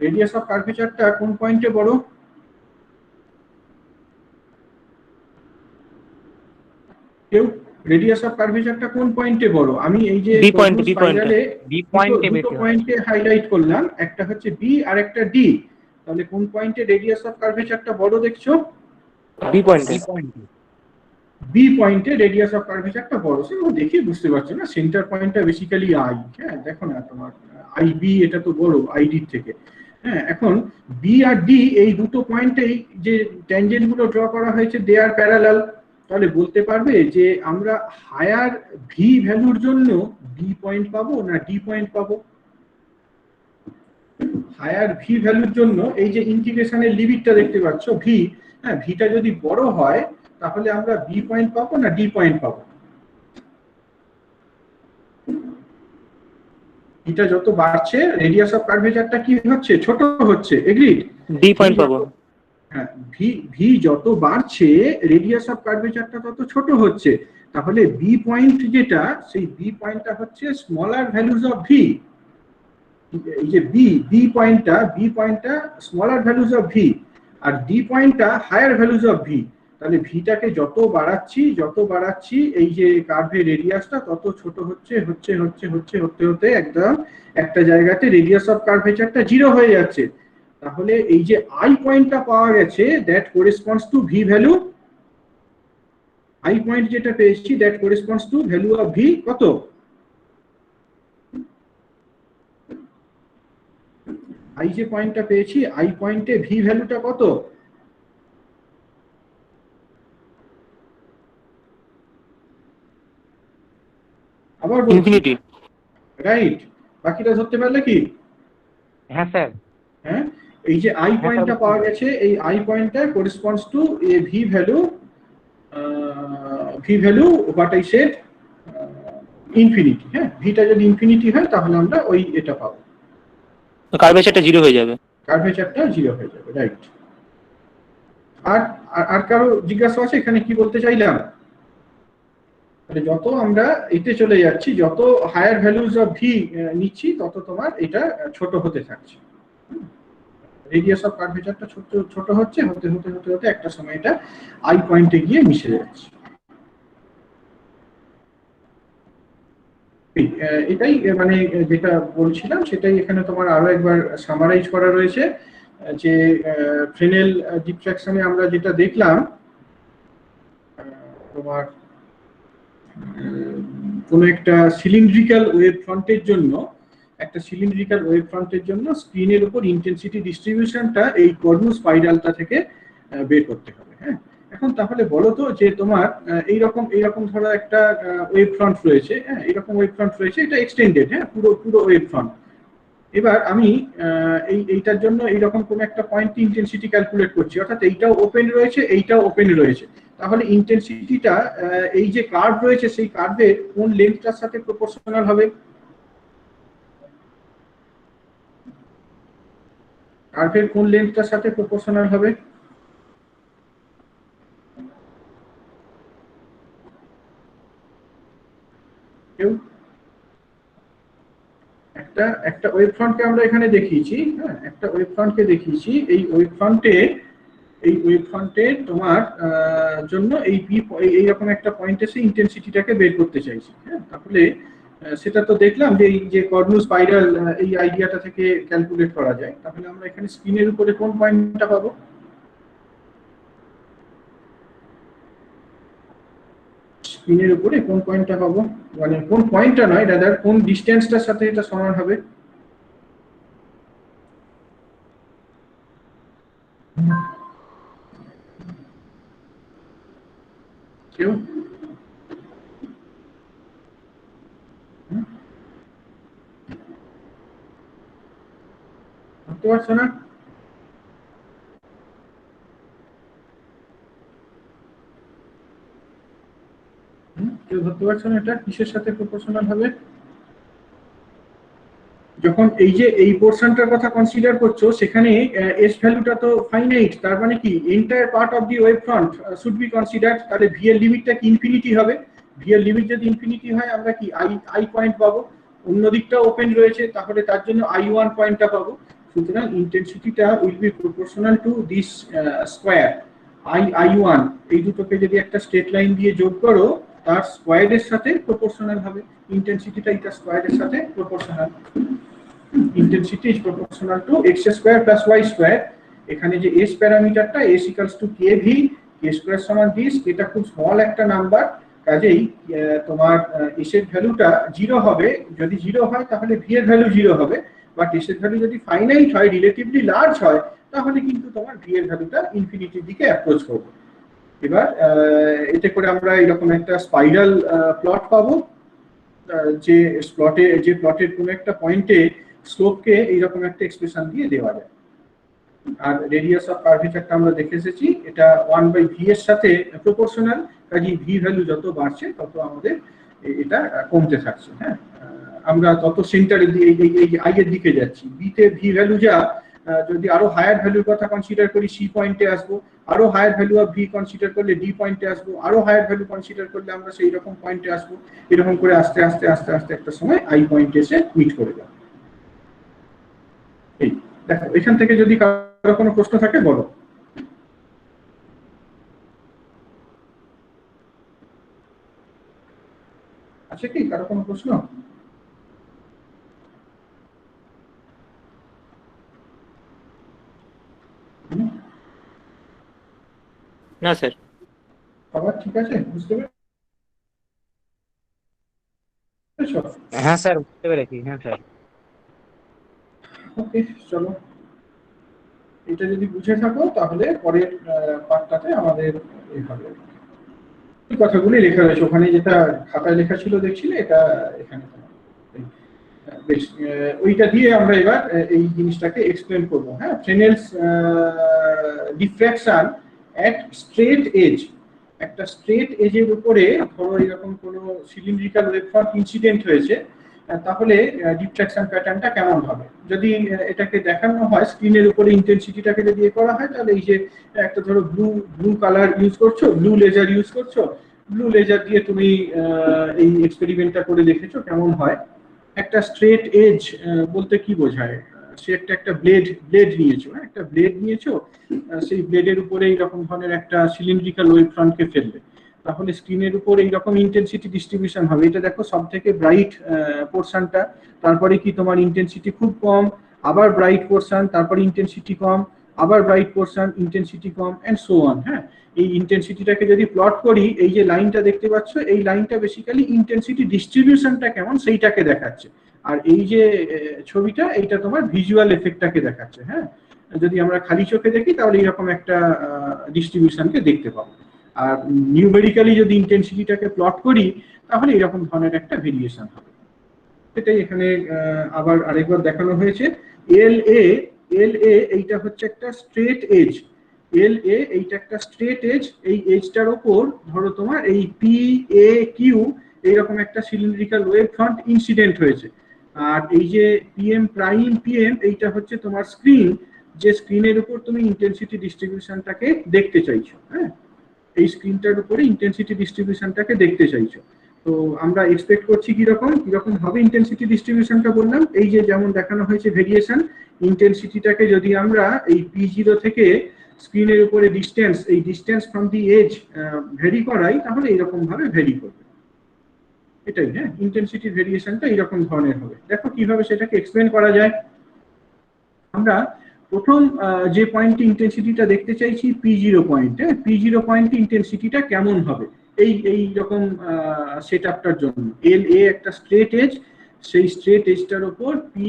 রেডিয়াস অফ কার্ভেচারটা কোন পয়েন্টে বড়? কেউ রেডিয়াস অফ কার্ভেচারটা কোন পয়েন্টে বড়? আমি এই যে বি পয়েন্টে দুটো পয়েন্টে হাইলাইট করলাম, একটা হচ্ছে বি আর একটা ডি। তাহলে কোন পয়েন্টে রেডিয়াস অফ কার্ভেচারটা বড় দেখছো? বি পয়েন্টে। বি পয়েন্টে রেডিয়াস অফ কার্ভেচারটা বড়। সেটা দেখে বুঝতে পারছো না, সেন্টার পয়েন্টটা বেসিক্যালি আই। হ্যাঁ, দেখো না তোমার আই বি, এটা তো বড় আইডির থেকে। হ্যাঁ, এখন বি আর ডি এই দুটো পয়েন্টেই যে ট্যানজেন্ট গুলো ড্র করা হয়েছে, দে আর প্যারালাল। তাহলে বলতে পারবে যে আমরা হায়ার ভি ভ্যালুর জন্য বি পয়েন্ট পাবো না ডি পয়েন্ট পাবো? হায়ার ভি ভ্যালুর জন্য এই যে ইন্টিগ্রেশনের লিমিটটা দেখতে পাচ্ছ ভি, হ্যাঁ, ভিটা যদি বড় হয় তাহলে আমরা বি পয়েন্ট পাবো না ডি পয়েন্ট পাবো? এটা যত বাড়ছে রেডিয়াস অফ কার্ভেচারটা কি হচ্ছে, ছোট হচ্ছে। এগ্রিড? ডি পয়েন্ট পাবো। হ্যাঁ, ভি ভি যত বাড়ছে রেডিয়াস অফ কার্ভেচারটা তত ছোট হচ্ছে, তাহলে বি পয়েন্ট যেটা, সেই বি পয়েন্টটা হচ্ছে স্মলার ভ্যালুজ অফ ভি। এই যে বি পয়েন্টটা স্মলার ভ্যালুজ অফ ভি, আর ডি পয়েন্টটা হায়ার ভ্যালুজ অফ ভি। তাহলে ভিটাকে যত বাড়াচ্ছি এই যে কার্ভের রেডিয়াসটা তত ছোট হতে হতে একদম একটা জায়গাতে রেডিয়াস অফ কার্ভেচারটা 0 হয়ে যাচ্ছে। তাহলে এই যে আই পয়েন্টটা পাওয়া গেছে, that corresponds to V value. I point যেটা পেয়েছি that corresponds to value of V কত? আই যে পয়েন্টটা পেয়েছি, আই পয়েন্টে ভি ভ্যালুটা কত? আবার ইনফিনিটি। রাইট, বাকিটা ধরতে পারলে কি? হ্যাঁ স্যার। হ্যাঁ, এই যে আই পয়েন্টটা পাওয়া গেছে, এই আই পয়েন্টটা corresponds two A V value what I said infinity. হ্যাঁ, ভিটা যদি ইনফিনিটি হয় তাহলে আমরা ওই এটা পাবো, কার্ভেচারটা 0 হয়ে যাবে। কার্ভেচারটা 0 হয়ে যাবে, রাইট। আর আর কারো জিজ্ঞাসা আছে এখানে কি বলতে চাইলাম? তাহলে যত আমরা এতে চলে যাচ্ছি, যত হায়ার ভ্যালুজ অফ ভি নিচ্ছি, তত তোমার এটা ছোট হতে থাকছে। রেডিয়াস অফ কার্ভেচারটা ছোট হতে একটা সময় এটা আই পয়েন্টে গিয়ে মিশে যাচ্ছে। এটাই মানে যেটা বলছিলাম সেটাই এখানে তোমার আরো একবার সামারাইজ করা রয়েছে, যে ফ্রেনেল ডিফ্র্যাকশনে আমরা যেটা দেখলাম, তোমার কোন একটা সিলিন্ড্রিক্যাল ওয়েভ ফ্রন্টের জন্য স্ক্রিনের উপর ইন্টেন্সিটি ডিস্ট্রিবিউশনটা এই কর্নু স্পাইরালটা থেকে বের করতে হবে। হ্যাঁ, এখন তাহলে বলো তো যে তোমার এইরকম ধরো একটা ওয়েভ ফ্রন্ট রয়েছে। হ্যাঁ, এরকম ওয়েভ ফ্রন্ট রয়েছে, এটা এক্সটেন্ডেড। হ্যাঁ, পুরো ওয়েভ ফ্রন্ট। এবার আমি এইটার জন্য এইরকম কোন একটা পয়েন্ট ইন্টেন্সিটি ক্যালকুলেট করছি, অর্থাৎ এইটাও ওপেন রয়েছে, এইটাও ওপেন রয়েছে। তাহলে ইন্টেন্সিটিটা এই যে কার্ভ রয়েছে সেই কার্ভের কোন লেন্থটার সাথে প্রপোর্শনাল হবে? কার্ভের কোন লেন্থটার সাথে প্রপোর্শনাল হবে? কেউ? একটা ওয়েভ ফ্রন্টকে আমরা এখানে দেখিয়েছি। হ্যাঁ, একটা ওয়েভ ফ্রন্টকে দেখিয়েছি। এই ওয়েভ ফ্রন্টে তোমার জন্য এইরকম একটা পয়েন্টে সেই ইন্টেন্সিটিটাকে বের করতে চাইছি। হ্যাঁ, তাহলে সেটা তো দেখলাম যে এই যে কর্নু স্পাইরাল এই আইডিয়াটা থেকে ক্যালকুলেট করা যায়। তাহলে আমরা এখানে স্ক্রিনের উপরে কোন পয়েন্টটা পাবো? স্ক্রিনের উপরে কোন পয়েন্টটা পাবো, মানে কোন পয়েন্টটা নয়, রাদার কোন ডিসটেন্সটার সাথে এটা সমান হবে? কেউ? বুঝতে পারছো না? কেউ ধরতে পারছো না এটা কিসের সাথে প্রপোর্শনাল হবে? যখন এই পোরশনটার কথা কনসিডার করছো, সেখানে এস ভ্যালুটা তো ফাইনাইট, তার মানে কি entire part of the wave front should be considered. তাহলে ভি এর লিমিটটা কি ইনফিনিটি হবে? ভি এর লিমিট যদি ইনফিনিটি হয়, আমরা কি আই পয়েন্ট পাবো। অন্য দিকটা ওপেন রয়েছে, তাহলে তার জন্য I1 পয়েন্টটা পাবো। সুতরাং ইন্টেন্সিটিটা will be proportional to this square I1। এই দুটোকে যদি একটা স্ট্রেট লাইন দিয়ে যোগ করো, তার স্কয়ারের সাথে প্রপোর্শনাল হবে। ইন্টেন্সিটিটা এটা স্কয়ারের সাথে proportional. intensity is proportional to x square plus y square। এখানে যে s প্যারামিটারটা s equals to kv, k square সমান this, এটা খুব স্মল একটা নাম্বার, কাজেই তোমার s এর ভ্যালুটা 0 হবে। যদি 0 হয় তাহলে v এর ভ্যালু 0 হবে, বাট s এর ভ্যালু যদি ফাইনাইট হয়, রিলেটিভলি লার্জ হয়, তাহলে কিন্তু তোমার v এর ভ্যালুটা ইনফিনিটির দিকে অ্যাপ্রোচ করবে। এবার এতে করে আমরা এরকম একটা স্পাইরাল প্লট পাবো, যে প্লটের কোনো একটা পয়েন্টে স্লোপকে এইরকম একটা এক্সপ্রেশন দিয়ে দেওয়া যায়। আর রেডিয়াস অফ কার্ভেচারটা আমরা দেখে এসেছি, এটা 1/v এর সাথে প্রপোর্শনাল, কাজেই v ভ্যালু যত বাড়ছে তত আমাদের এটা কমতে থাকছে। হ্যাঁ, আমরা তত সেন্টারে এই আই এর দিকে যাচ্ছি। b তে v ভ্যালু যা যদি আরো হায়ার ভ্যালুর কথা কনসিডার করি সি পয়েন্টে আসবো, আরো higher value of v consider করলে ডি পয়েন্টে আসবো, আরো হায়ার ভ্যালু কনসিডার করলে আমরা সেই রকম পয়েন্টে আসবো। এরকম করে আস্তে আস্তে আস্তে আস্তে একটা সময় আই পয়েন্টে এসে মিট করে যাবে। এই দেখো এখান থেকে যদি কারো কোনো প্রশ্ন থাকে বলো। আছে কি কারো কোনো প্রশ্ন? না স্যার। আবার ঠিক আছে, বুঝতে পেরেছো? হ্যাঁ স্যার, বুঝতে পেরেছি। হ্যাঁ স্যার। ওকে, চলো এটা যদি বুঝে থাকো তাহলে পরের পার্টটাতে আমাদের এইভাবে এই কথাগুলি লেখা রয়েছে। ওখানে যেটা খাতায় লেখা ছিল দেখছিলে, এটা এখানে বেশ ওইটা দিয়ে আমরা এবার এই জিনিসটাকে এক্সপ্লেন করবো। হ্যাঁ, ফ্রেনেলস ডিফ্র্যাকশন এট স্ট্রেট এজ। একটা স্ট্রেট এজের উপরে ধরো এরকম কোনো সিলিন্ড্রিক্যাল ওয়েভফ্রন্ট ইনসিডেন্ট হয়েছে, তাহলে ডিফ্র্যাকশন প্যাটার্নটা কেমন হবে। যদি এটাকে দেখানো হয় স্ক্রিনের উপরে ইন্টেন্সিটিটাকে যদি এ করা হয়, তাহলে এই যে একটা ধরো ব্লু কালার ইউজ করছো, ব্লু লেজার ইউজ করছো, ব্লু লেজার দিয়ে তুমি এই এক্সপেরিমেন্টটা করে দেখেছো কেমন হয়। একটা স্ট্রেট এজ বলতে কি বোঝায়, সে একটা ব্লেড নিয়েছো, একটা ব্লেড নিয়েছো, সেই ব্লেডের উপরে এইরকম ধরনের একটা সিলিন্ড্রিক্যাল ওয়েভ ফ্রন্টকে ফেললে, তাহলে স্ক্রিনের উপর এইরকম ইন্টেন্সিটি ডিস্ট্রিবিউশন হবে। এটা দেখো সব থেকে ব্রাইট পোর্শনটা, তারপরে কি তোমার ইন্টেন্সিটি খুব কম, আবার ব্রাইট পোর্শন, তারপরে ইন্টেন্সিটি কম, আবার ব্রাইট পোর্শন, ইন্টেন্সিটি কম, এন্ড সো অন। হ্যাঁ, এই ইন্টেন্সিটিটাকে যদি প্লট করি, এই যে লাইনটা দেখতে পাচ্ছ, এই লাইনটা বেসিক্যালি ইন্টেন্সিটি ডিস্ট্রিবিউশনটা কেমন সেইটাকে দেখাচ্ছে। আর এই যে ছবিটা, এইটা তোমার ভিজুয়াল এফেক্টটাকে দেখাচ্ছে। হ্যাঁ, যদি আমরা খালি চোখে দেখি তাহলে এরকম একটা ডিস্ট্রিবিউশনকে দেখতে পাবো। আর নিউমেরিক্যালি যদি ইন্টেন্সিটিটাকে প্লট করি, তাহলে এরকম ধরনের একটা ভেরিয়েশন হবে। এটাই এখানে আবার আরেকবার দেখানো হয়েছে। এল এ এইটা হচ্ছে একটা স্ট্রেট এজ। এল এ এইটা একটা স্ট্রেট এজ। এই এজটার উপর ধরো তোমার এই পি এ কিউ এইরকম একটা সিলিন্ড্রিক্যাল ওয়েভ ফ্রন্ট ইনসিডেন্ট হয়েছে। আর এই যে পিএম প্রাইম পিএম, এইটা হচ্ছে তোমার স্ক্রিন, যে স্ক্রিনের উপর তুমি ইন্টেন্সিটি ডিস্ট্রিবিউশনটাকে দেখতে চাইছো। হ্যাঁ, এই স্ক্রিনটার উপরে ইন্টেন্সিটি ডিস্ট্রিবিউশনটাকে দেখতে চাইছো। তো আমরা এক্সপেক্ট করছি কিরকম হবে ইন্টেন্সিটি ডিস্ট্রিবিউশনটা। বললাম এই যে যেমন দেখানো হয়েছে ভেরিয়েশন, ইন্টেন্সিটিটাকে যদি আমরা এই P0 থেকে স্ক্রিনের উপরে ডিস্টেন্স, এই distance from the edge vary করাই, তাহলে এইরকম ভাবে ভেরি করবে। এটাই, হ্যাঁ, ইন্টেন্সিটি ভেরিয়েশনটা এইরকম ধরনের হবে। দেখো কিভাবে সেটাকে এক্সপ্লেন করা যায়। আমরা প্রথম যে পয়েন্টে ইন্টেন্সিটিটা দেখতে চাইছি P0 পয়েন্টে, P0 পয়েন্টে ইন্টেন্সিটিটা কেমন হবে এই রকম সেটআপটার জন্য। এল এ একটা স্ট্রেট এজ, সেই স্ট্রেট এজটার উপর পি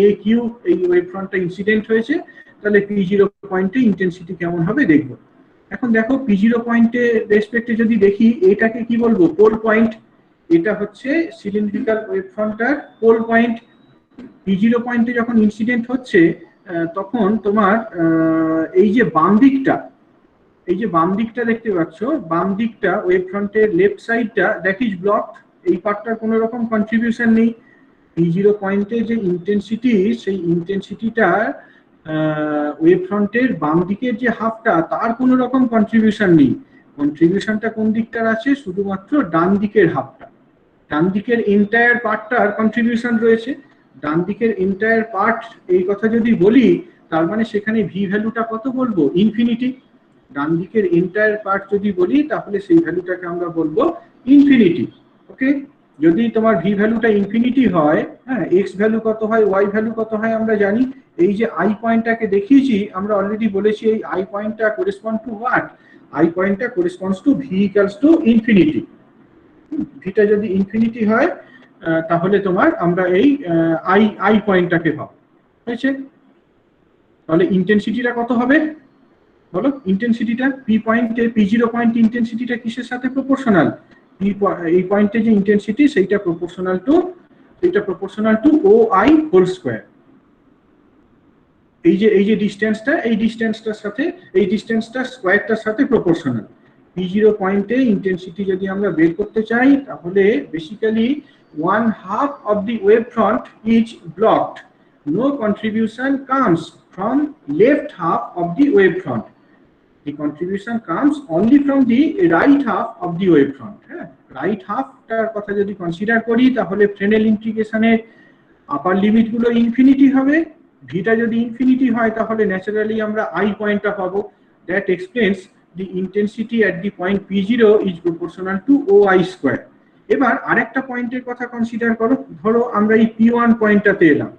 এ কিউ এই ওয়েভ ফ্রন্টটা ইনসিডেন্ট হয়েছে, তাহলে P0 পয়েন্টে ইন্টেন্সিটি কেমন হবে দেখব। এখন দেখো P0 পয়েন্টে রেসপেক্টে যদি দেখি, এটাকে কি বলবো, পোল পয়েন্ট। এটা হচ্ছে সিলিন্ড্রিক্যাল ওয়েভ ফ্রন্টটার পোল পয়েন্ট। P0 পয়েন্টে যখন ইনসিডেন্ট হচ্ছে, তখন তোমার এই যে বাম দিকটা দেখতে পাচ্ছ, বাম দিকটা ওয়েভ ফ্রন্টের লেফট সাইডটা দ্যাট ইজ ব্লকড। এই পার্টটার কোনো রকম কন্ট্রিবিউশন নেই। P0 পয়েন্টে যে ইন্টেন্সিটি, সেই ইন্টেন্সিটিটা ওয়েভ ফ্রন্টের বাম দিকের যে হাফটা, তার কোনো রকম কন্ট্রিবিউশন নেই। কন্ট্রিবিউশনটা কোন দিকটার আছে, শুধুমাত্র ডান দিকের হাফটা। ডান দিকের এন্টায়ার পার্টটার কন্ট্রিবিউশন রয়েছে। ডান দিকের এন্টায়ার পার্ট এই কথা যদি বলি, তার মানে সেখানে ভি ভ্যালুটা কত বলবো, ইনফিনিটি। ডান দিকের এন্টায়ার পার্ট যদি বলি, তাহলে সেই ভ্যালুটাকে আমরা বলবো ইনফিনিটি। ওকে, যদি তোমার ভি ভ্যালুটা ইনফিনিটি হয়, হ্যাঁ, এক্স ভ্যালু কত হয়, ওয়াই ভ্যালু কত হয় আমরা জানি। এই যে আই পয়েন্টটাকে দেখিয়েছি, আমরা অলরেডি বলেছি এই আই পয়েন্টটা করেসপন্ড টু হোয়াট, আই পয়েন্টটা corresponds to v equals to infinity. ভিটা যদি ইনফিনিটি হয়, তাহলে তোমার আমরা এই আই পয়েন্টটাকে পাবো। হয়েছে? তাহলে ইন্টেন্সিটিটা কত হবে বলো, ইন্টেন্সিটিটা P0 পয়েন্ট ইন্টেন্সিটিটা কিসের সাথে প্রপোর্শনাল, এই পয়েন্টে যে ইন্টেন্সিটি সেইটা proportional to OI whole square. এই যে ডিসটেন্সটা, এই ডিসটেন্সটার সাথে এই ডিসটেন্সটা স্কয়ারটার সাথে প্রপোর্শনাল। P0 পয়েন্টে ইন্টেন্সিটি যদি আমরা বের করতে চাই, তাহলে basically 1/2 of the wave front is blocked no contribution comes from left half of the wave front. The contribution comes only from the right half of the wave front. Right হাফটার কথা যদি consider করি তাহলে Fresnel ইন্টিগ্রেশনের আপার limit গুলো infinity হবে, ভিটা যদি infinity হয় তাহলে ন্যাচারালি আমরা আই পয়েন্টটা পাবো। That explains the intensity at the point P0 is proportional to OI square. এবার আরেকটা পয়েন্টের কথা কনসিডার করো, ধরো আমরা এই P1 পয়েন্টটাতে এলাম,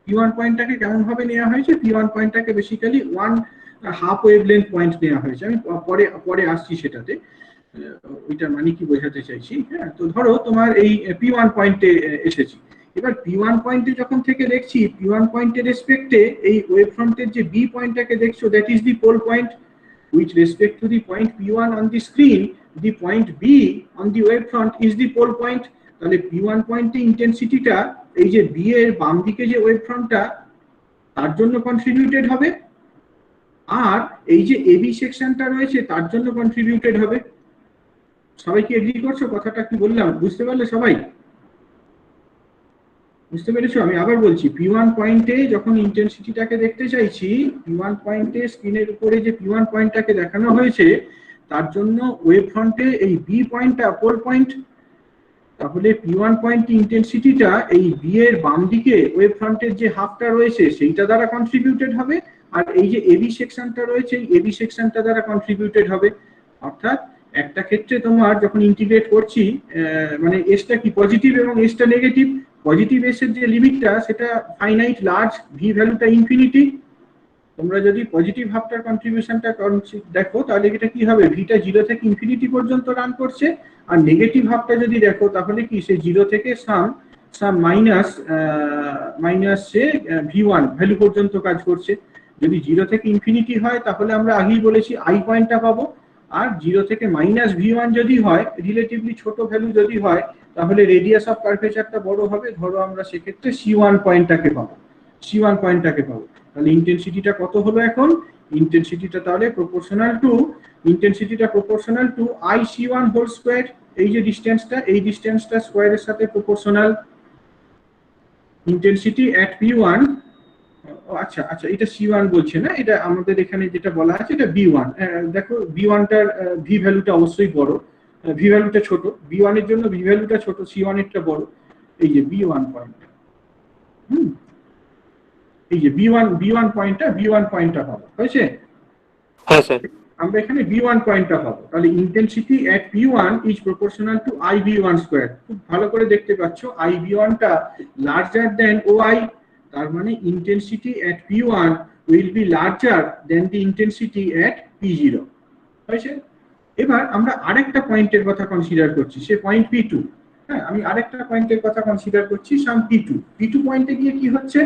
P1 পয়েন্টটাকে কেমন ভাবে নেওয়া হয়েছে, P1 পয়েন্টটাকে বেসিক্যালি 1/2 ওয়েভলেন্থ পয়েন্ট নেওয়া হয়েছে। আমি পরে আসছি সেটাতে, ওইটার মানে কি বোঝাতে চাইছি। হ্যাঁ, তো ধরো তোমার এই P1 পয়েন্টে এসেছি, এবার P1 পয়েন্টে যখন থেকে দেখছি P1 পয়েন্টের রেসপেক্টে এই ওয়েভ ফ্রন্টের যে B পয়েন্টটাকে দেখছো, that is the pole point with respect to the point P1 on the screen, the point B on the wave front is the pole point. তাহলে P1 পয়েন্টে ইন্টেন্সিটিটা এই যে B এর বাম দিকে যে ওয়েভ ফ্রন্টটা তার জন্য কন্ট্রিবিউটেড হবে, আর এই যে AB সেকশনটা রয়েছে তার জন্য কন্ট্রিবিউটেড হবে। সবাই কি এগ্রি করছো কথাটা কি বললাম? বুঝতে পারলে সবাই? বুঝতে পেরেছো? আমি আবার বলছি, P1 পয়েন্টে যখন ইন্টেন্সিটিটাকে দেখতে চাইছি, P1 পয়েন্টে স্ক্রিনের উপরে যে P1 পয়েন্টটাকে দেখানো হয়েছে তার জন্য ওয়েভ ফ্রন্টে এই B পয়েন্টটা পোল পয়েন্ট। তাহলে P1 পয়েন্ট ইন্টেন্সিটিটা এই B এর বাম দিকে ওয়েভ ফ্রন্টের যে হাফটা রয়েছে সেইটা দ্বারা কন্ট্রিবিউটেড হবে, আর এই যে AB সেকশনটা রয়েছে এই AB সেকশনটা দ্বারা কন্ট্রিবিউটেড হবে। অর্থাৎ একটা ক্ষেত্রে তোমার যখন ইন্টিগ্রেট করছি, মানে এসটা কি পজিটিভ এবং এসটা নেগেটিভ, পজিটিভ এসের যে লিমিটটা সেটা ফাইনাইট লার্জ, ভি ভ্যালুটা ইনফিনিটি। তোমরা যদি পজিটিভ হাফটার কন্ট্রিবিউশনটা দেখো তাহলে এটা কি হবে, ভিটা 0 থেকে ইনফিনিটি পর্যন্ত রান করছে, আর নেগেটিভ হাফটা যদি দেখো তাহলে কি সে 0 থেকে সাম মাইনাস সে V1 ভ্যালু পর্যন্ত কাজ করছে। যদি 0 থেকে ইনফিনিটি হয় তাহলে আমরা আগেই বলেছি আই পয়েন্টটা পাবো, আর 0 থেকে -V1 যদি হয়, রিলেটিভলি ছোট ভ্যালু যদি হয়, তাহলে রেডিয়াস অফ কার্ভেচারটা বড় হবে। ধরো আমরা সেক্ষেত্রে C1 পয়েন্টটাকে পাবো, তাহলে ইন্টেন্সিটিটা কত হলো এখন, ইন্টেন্সিটিটা তাহলে proportional to IC1 whole square. এই যে ডিসটেন্সটা, এই ডিসটেন্সটা স্কয়ারের সাথে প্রপোর্শনাল। ইন্টেন্সিটি এট P1, আচ্ছা এটা C1 বলছে না, এটা আমাদের এখানে যেটা বলা আছে এটা B1। দেখো B1টার ভি ভ্যালুটা অবশ্যই বড়, ভি ভ্যালুটা ছোট, B1 এর জন্য ভি ভ্যালুটা ছোট, C1 এরটা বড়। এই যে B1 পয়েন্ট, এই যে B1 পয়েন্টটা পাবো, হয়েছে? হ্যাঁ স্যার, আমরা এখানে B1 পয়েন্টটা পাবো। তাহলে intensity at P1 is proportional to IB1 square. খুব ভালো করে দেখতে পাচ্ছ IB1টা লার্জার দ্যান OI, তার মানে intensity at P1 will be larger than the intensity at P0, হয়েছে? এবার আমরা আরেকটা পয়েন্টের কথা কনসিডার করছি, সে পয়েন্ট P2। হ্যাঁ, আমি আরেকটা পয়েন্টের কথা কনসিডার করছি, সাম P2 পয়েন্টে গিয়ে কি হচ্ছে,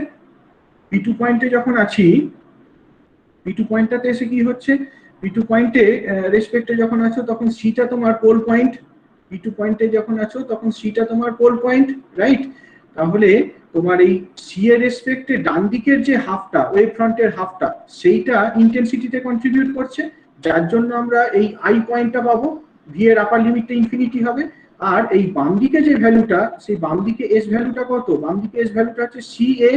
P2 পয়েন্টে যখন আছি, P2 পয়েন্টটাতে এসে কি হচ্ছে, P2 পয়েন্টে রেসপেক্টে যখন আছো তখন সিটা তোমার পোল পয়েন্ট, P2 পয়েন্টে যখন আছো তখন সিটা তোমার পোল পয়েন্ট, রাইট? তাহলে তোমার এই সি এর রেসপেক্টে ডান দিকের যে হাফটা, ওয়েভ ফ্রন্টের হাফটা, সেইটা ইন্টেন্সিটিতে কন্ট্রিবিউট করছে, যার জন্য আমরা এই আই পয়েন্টটা পাবো, ভি এর আপার লিমিটটা ইনফিনিটি হবে। আর এই বাম দিকে যে ভ্যালুটা, সেই বাম দিকে এস ভ্যালুটা কত, বাম দিকে এস ভ্যালুটা হচ্ছে সি এ,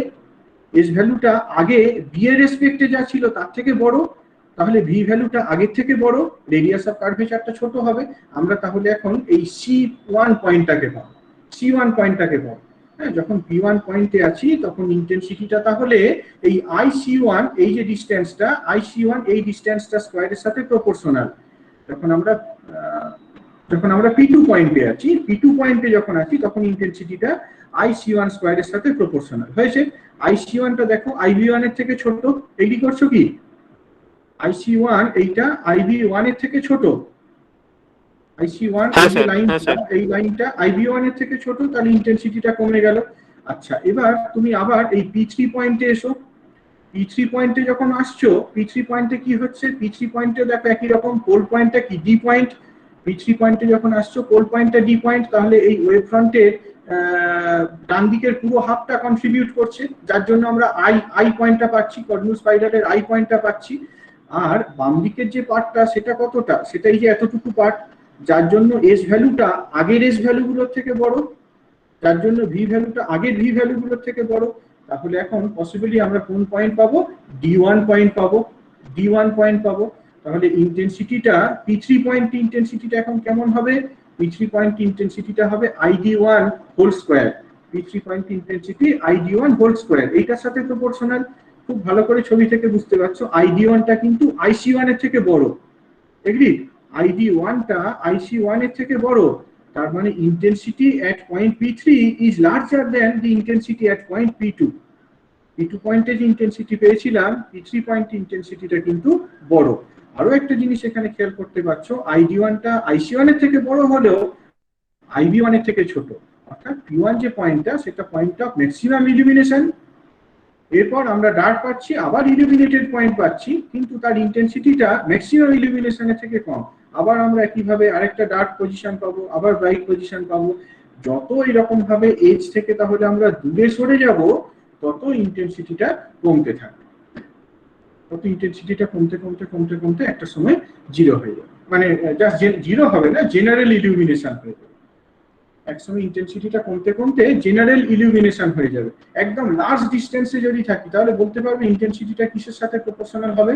এস ভ্যালুটা আগে বি এর রেসপেক্টে যা ছিল তার থেকে বড়, তাহলে ভি ভ্যালুটা আগের থেকে বড়, রেডিয়াস অফ কার্ভেচারটা ছোট হবে। আমরা তাহলে এখন এই C1 পয়েন্টটাকে পাবো, হ্যাঁ, যখন P1 পয়েন্টে আছি তখন ইন্টেন্সিটিটা তাহলে এই IC1, এই যে ডিসটেন্সটা IC1, এই ডিসটেন্সটা স্কয়ারের সাথে প্রপোর্শনাল। যখন আমরা P2 পয়েন্টে আছি, যখন আছি তখন ইন্টেন্সিটিটা IC1 স্কয়ারের সাথে প্রপোর্শনাল, হয়েছে? IC1টা দেখো IB1 এর থেকে ছোট, এইটি করছো কি, IC1 এইটা IB1 এর থেকে ছোট, IC1 এই লাইনটা IB1 এর থেকে ছোট, তাহলে ইন্টেন্সিটিটা কমে গেল। আচ্ছা, এবার তুমি আবার এই P3 পয়েন্টে এসো, P3 পয়েন্টে যখন আসছো, P3 পয়েন্টে কি হচ্ছে, P3 পয়েন্টে দেখো একই রকম, পোল পয়েন্টটা কি D পয়েন্ট, P3 পয়েন্টে যখন আসছো পোল পয়েন্টটা D পয়েন্ট, তাহলে এই ওয়েভ ফ্রন্টের ডান দিকের পুরো হাফটা কন্ট্রিবিউট করছে, যার জন্য আমরা আই পয়েন্টটা পাচ্ছি, কর্নিয়াল স্পাইরালের আই পয়েন্টটা পাচ্ছি। আর বাম দিকের যে পার্টটা সেটা কতটা, সেটাই যে এতটুকু পার্ট, যার জন্য এস ভ্যালুটা আগের এস ভ্যালুগুলোর থেকে বড়, যার জন্য ভি ভ্যালুটা আগের ভি ভ্যালুগুলোর থেকে বড়। তাহলে এখন পসিবলি আমরা কোন পয়েন্ট পাবো? D1 পয়েন্ট পাবো, D1 পয়েন্ট পাবো। তাহলে ইন্টেন্সিটিটা P3 পয়েন্ট ইন্টেন্সিটিটা এখন কেমন হবে? P3 পয়েন্ট ইন্টেন্সিটিটা হবে ID1 whole square. P3 point intensity ID1 whole square, এইটার সাথে প্রপোর্শনাল। খুব ভালো করে ছবি থেকে বুঝতে পারছো ID1 টা কিন্তু IC1 এর থেকে বড়। এগ্রি? ID1 টা IC1 এর থেকে বড়। তার মানে intensity at point P3 is larger than the intensity at point P2। P2 পয়েন্টে যে ইন্টেন্সিটি পেয়েছিলাম, P3 পয়েন্ট ইন্টেন্সিটিটা কিন্তু বড়। আরো একটা জিনিস এখানে খেয়াল করতে পারছো, ID1 টা IC1 এর থেকে বড় হলেও IB1 এর থেকে ছোট। অর্থাৎ P1 যে পয়েন্টটা, সেটা পয়েন্ট অফ ম্যাক্সিমাম ইলুমিনেশন। এরপর আমরা ডার্ক পাচ্ছি, আবার ইলুমিনেটেড পয়েন্ট পাচ্ছি, কিন্তু তার ইন্টেন্সিটিটা ম্যাক্সিমাম ইলুমিনেশনের থেকে কম। আবার আমরা কিভাবে আরেকটা ডার্ক পজিশন পাবো, আবার ব্রাইট পজিশন পাবো। যত এরকম ভাবে এজ থেকে তাহলে আমরা দূরে সরে যাব, তত ইন্টেন্সিটিটা কমতে থাকবে। তত ইন্টেন্সিটিটা কমতে কমতে কমতে কমতে একটা সময় জিরো হয়ে যাবে। মানে জাস্ট জিরো হবে না, জেনারেল ইলুমিনেশন হয়ে যাবে। একসময় ইন্টেন্সিটিটা কমতে কমতে জেনারেল ইলুমিনেশন হয়ে যাবে। একদম লার্জ ডিসটেন্সে যদি থাকি, তাহলে বলতে পারবে ইন্টেন্সিটিটা কিসের সাথে প্রপোর্শনাল হবে?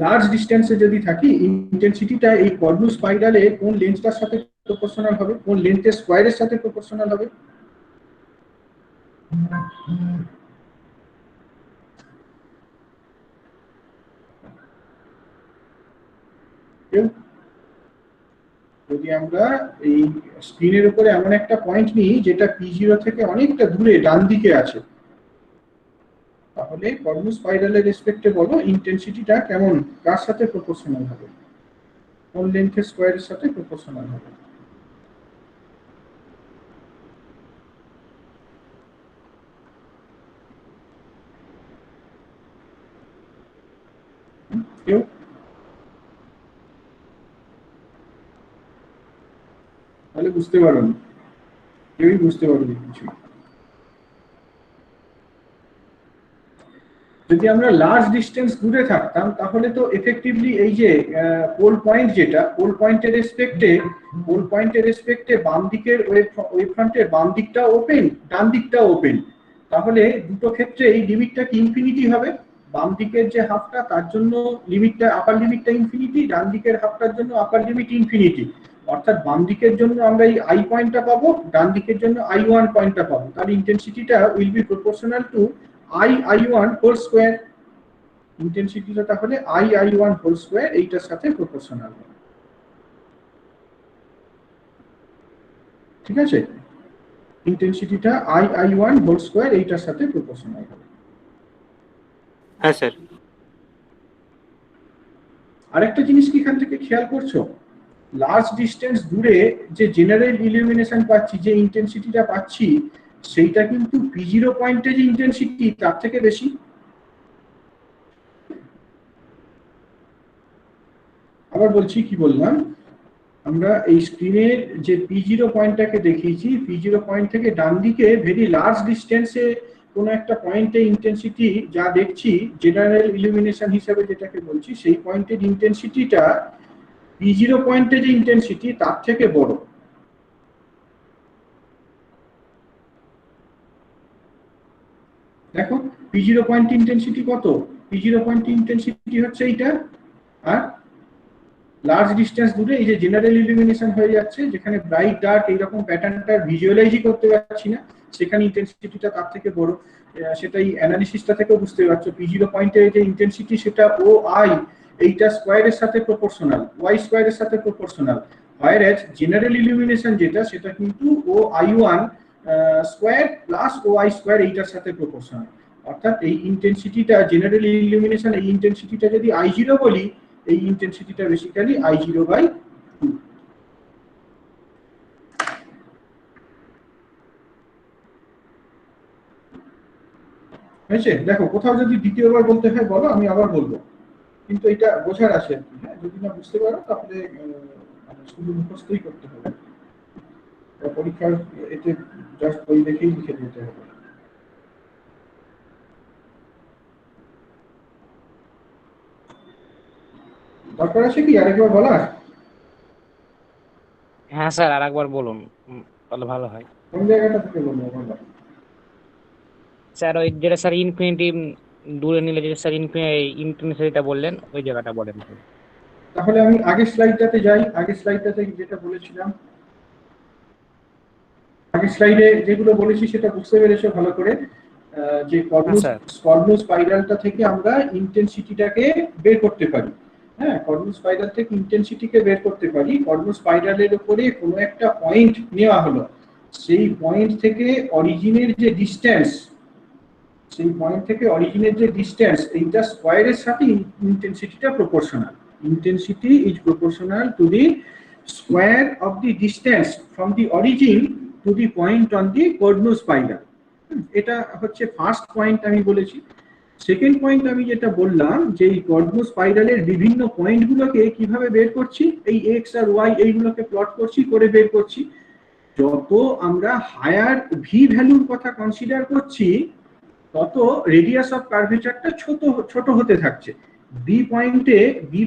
লার্জ ডিসটেন্সে যদি থাকি, ইন্টেন্সিটিটা এই কর্নুস স্পাইরালে কোন লেন্থটার সাথে প্রপোর্শনাল হবে? কোন লেন্থের স্কয়ারের সাথে প্রপোর্শনাল হবে? যদি আমরা এই স্ক্রিনের উপরে এমন একটা পয়েন্ট নিই যেটা P0 থেকে অনেকটা দূরে ডান দিকে আছে, তাহলে কর্নুস স্পাইরালের রেসপেক্টে বলো ইন্টেন্সিটিটা কেমন, কার সাথে প্রপোর্শনাল হবে? কোন লেন্থের স্কয়ারের সাথে প্রপোর্শনাল হবে? কেউ? তাহলে বুঝতে পারোনি, কেউই বুঝতে পারোনি কিছু। যদি আমরা লার্জ ডিসটেন্স দূরে থাকতাম, তাহলে তো এফেক্টিভলি এই যে পোল পয়েন্ট, যেটা পোল পয়েন্টের রেসপেক্টে বাম দিকের ওয়েভ ফ্রন্টের বাম দিকটা ওপেন, ডান দিকটা ওপেন। তাহলে দুটো ক্ষেত্রে এই লিমিটটা কি ইনফিনিটি হবে? বাম দিকের যে হাফটা, তার জন্য লিমিটটা আপার লিমিটটা ইনফিনিটি, ডান দিকের হাফটার জন্য আপার লিমিট ইনফিনিটি। অর্থাৎ বাম দিকের জন্য আমরা এই I পয়েন্টটা পাবো, ডান দিকের জন্য I1 পয়েন্টটা পাবো। তার ইন্টেন্সিটিটা will be proportional to I1 whole square. ইন্টেন্সিটিটা তাহলে I1 হোল স্কয়ার এইটার সাথে প্রপোর্শনাল হবে। ঠিক আছে? ইন্টেন্সিটিটা I1 হোল স্কয়ার এইটার সাথে প্রপোর্শনাল হবে। হ্যাঁ স্যার। আরেকটা জিনিস কি এখান থেকে খেয়াল করছো? লার্জ ডিসটেন্স দূরে যে জেনারেল ইলুমিনেশন পাচ্ছি, যে ইন্টেন্সিটিটা পাচ্ছি, সেইটা কিন্তু P0 পয়েন্টে যে ইন্টেন্সিটি, তার থেকে বেশি। আবার বলছি, কি বললাম, আমরা এই স্ক্রিনের যে P0 পয়েন্টটাকে দেখিয়েছি, P0 পয়েন্ট থেকে ডান দিকে ভেরি লার্জ ডিসটেন্সে কোনো একটা পয়েন্টে ইন্টেন্সিটি যা দেখছি, জেনারেল ইলুমিনেশন হিসেবে যেটাকে বলছি, সেই পয়েন্টের ইন্টেন্সিটিটা P0 পয়েন্টে যে ইন্টেন্সিটি, তার থেকে বড়। দেখো P0 পয়েন্ট ইন্টেন্সিটি কত? P0 পয়েন্ট ইন্টেন্সিটি হচ্ছে এইটা। আর লার্জ ডিসটেন্স দূরে এই যে জেনারেল ইলুমিনেশন হয়ে যাচ্ছে, যেখানে ব্রাইট ডার্ক এইরকম প্যাটার্নটা ভিজুয়ালাইজই করতে পারছি না, সেখানে ইন্টেন্সিটিটা তার থেকে বড়। সেটাই অ্যানালিসিসটা থেকেও বুঝতে পারছো। P0 পয়েন্টের যে ইন্টেন্সিটি, সেটা OI এইটা স্কয়ারের সাথে প্রপোর্শনাল, Y স্কয়ারের সাথে প্রপোর্শনাল। হোয়ারএজ জেনারেল ইলুমিনেশন যেটা, সেটা কিন্তু OI1 square plus OI square এইটার সাথে প্রপোর্শনাল। অর্থাৎ এই ইন্টেন্সিটিটা, জেনারেল ইলুমিনেশন এই ইন্টেন্সিটিটা যদি I0 বলি, এই ইন্টেন্সিটিটা বেসিক্যালি I0/2। হয়েছে? দেখো কোথাও যদি দ্বিতীয়বার বলতে হয় বলো, আমি আবার বলবো, কিন্তু এটা বোঝার আছে আর কি। হ্যাঁ, যদি না বুঝতে পারো তাহলে শুধু মুখস্থই করতে হবে, পরীক্ষার এতে জাস্ট বই দেখেই লিখে দিতে হবে। দরকার আছে কি আরেকবার বলার? হ্যাঁ স্যার আরেকবার বলুন, তাহলে ভালো হয়। কোন জায়গাটা থেকে বলবো বলো? স্যার ওই যেটা স্যার ইনফিনিটি দূরে নিলে যেটা স্যার ইনফিনিটিটা বললেন ওই জায়গাটা বলেন। তাহলে আমি আগের স্লাইডটাতে যাই। আগের স্লাইডটাতে যেটা বলেছিলাম, আগের স্লাইডে যেগুলো বলেছি সেটা বুঝতে পেরেছো ভালো করে? যে স্যার। কর্নু স্পাইরালটা থেকে আমরা ইন্টেন্সিটিটাকে বের করতে পারি। হ্যাঁ, কর্নু স্পাইরাল থেকে ইন্টেন্সিটিকে বের করতে পারি। কর্নু স্পাইরালের উপরে কোনো একটা পয়েন্ট নেওয়া হলো, সেই পয়েন্ট থেকে অরিজিনের যে ডিসটেন্স, সেই পয়েন্ট থেকে অরিজিনের যে ডিসটেন্স, এইটা স্কয়ারের সাথে ইন্টেন্সিটিটা proportional. Intensity is proportional to the square of the distance from the origin to the point on the Cornu spiral. এটা হচ্ছে ফার্স্ট পয়েন্ট আমি বলেছি। সেকেন্ড পয়েন্ট আমি যেটা বললাম যে এই কর্নু স্পাইরালের বিভিন্ন পয়েন্টগুলোকে কিভাবে বের করছি, এই এক্স আর ওয়াই এইগুলোকে প্লট করছি, করে বের করছি। যত আমরা হায়ার ভি ভ্যালুর কথা কনসিডার করছি তত রেডিয়াস অফ কার্ভেচারটা ছোট হতে থাকছে। বি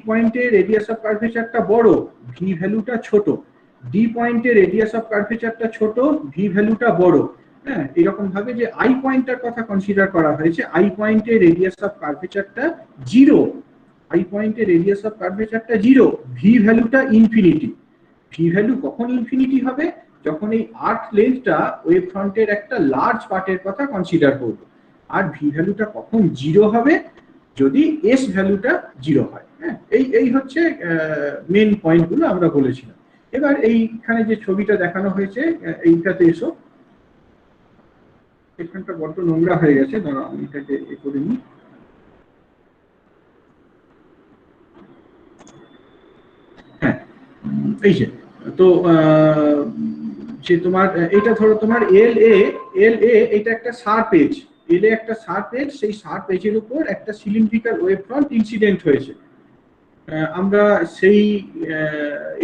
পয়েন্টে রেডিয়াস অফ কার্ভেচারটা বড়, ভি ভ্যালুটা ছোট। ডি পয়েন্টে রেডিয়াস অফ কার্ভেচারটা ছোট, ভি ভ্যালুটা বড়। হ্যাঁ, এরকম ভাবে যে আই পয়েন্টটার কথা কনসিডার করা হয়েছে, আই পয়েন্টে রেডিয়াস অফ কার্ভেচারটা 0, আই পয়েন্টে রেডিয়াস অফ কার্ভেচারটা 0, ভি ভ্যালুটা ইনফিনিটি। ভি ভ্যালু কখন ইনফিনিটি হবে? যখন এই আর্ক লেন্থটা ওয়েভ ফ্রন্টের একটা লার্জ পার্টের কথা কনসিডার করব। আর ভি ভ্যালুটা কখন 0 হবে? যদি এস ভ্যালুটা 0 হয়। হ্যাঁ, এই হচ্ছে মেন পয়েন্টগুলো আমরা বলেছিলাম। এবার এইখানে যে ছবিটা দেখানো হয়েছে এইটাতে এসো। এখানটা বড্ড নোংরা হয়ে গেছে, দাঁড়াও আমি এটাকে করে নিই। হ্যাঁ, এই যে তো যে তোমার এটা ধরো তোমার এল এ এটা একটা শার্প এজ, এল এ একটা শার্প এজ, সেই শার্প এজের উপর একটা সিলিন্ড্রিক্যাল ওয়েভ ফ্রন্ট ইনসিডেন্ট হয়েছে। আমরা সেই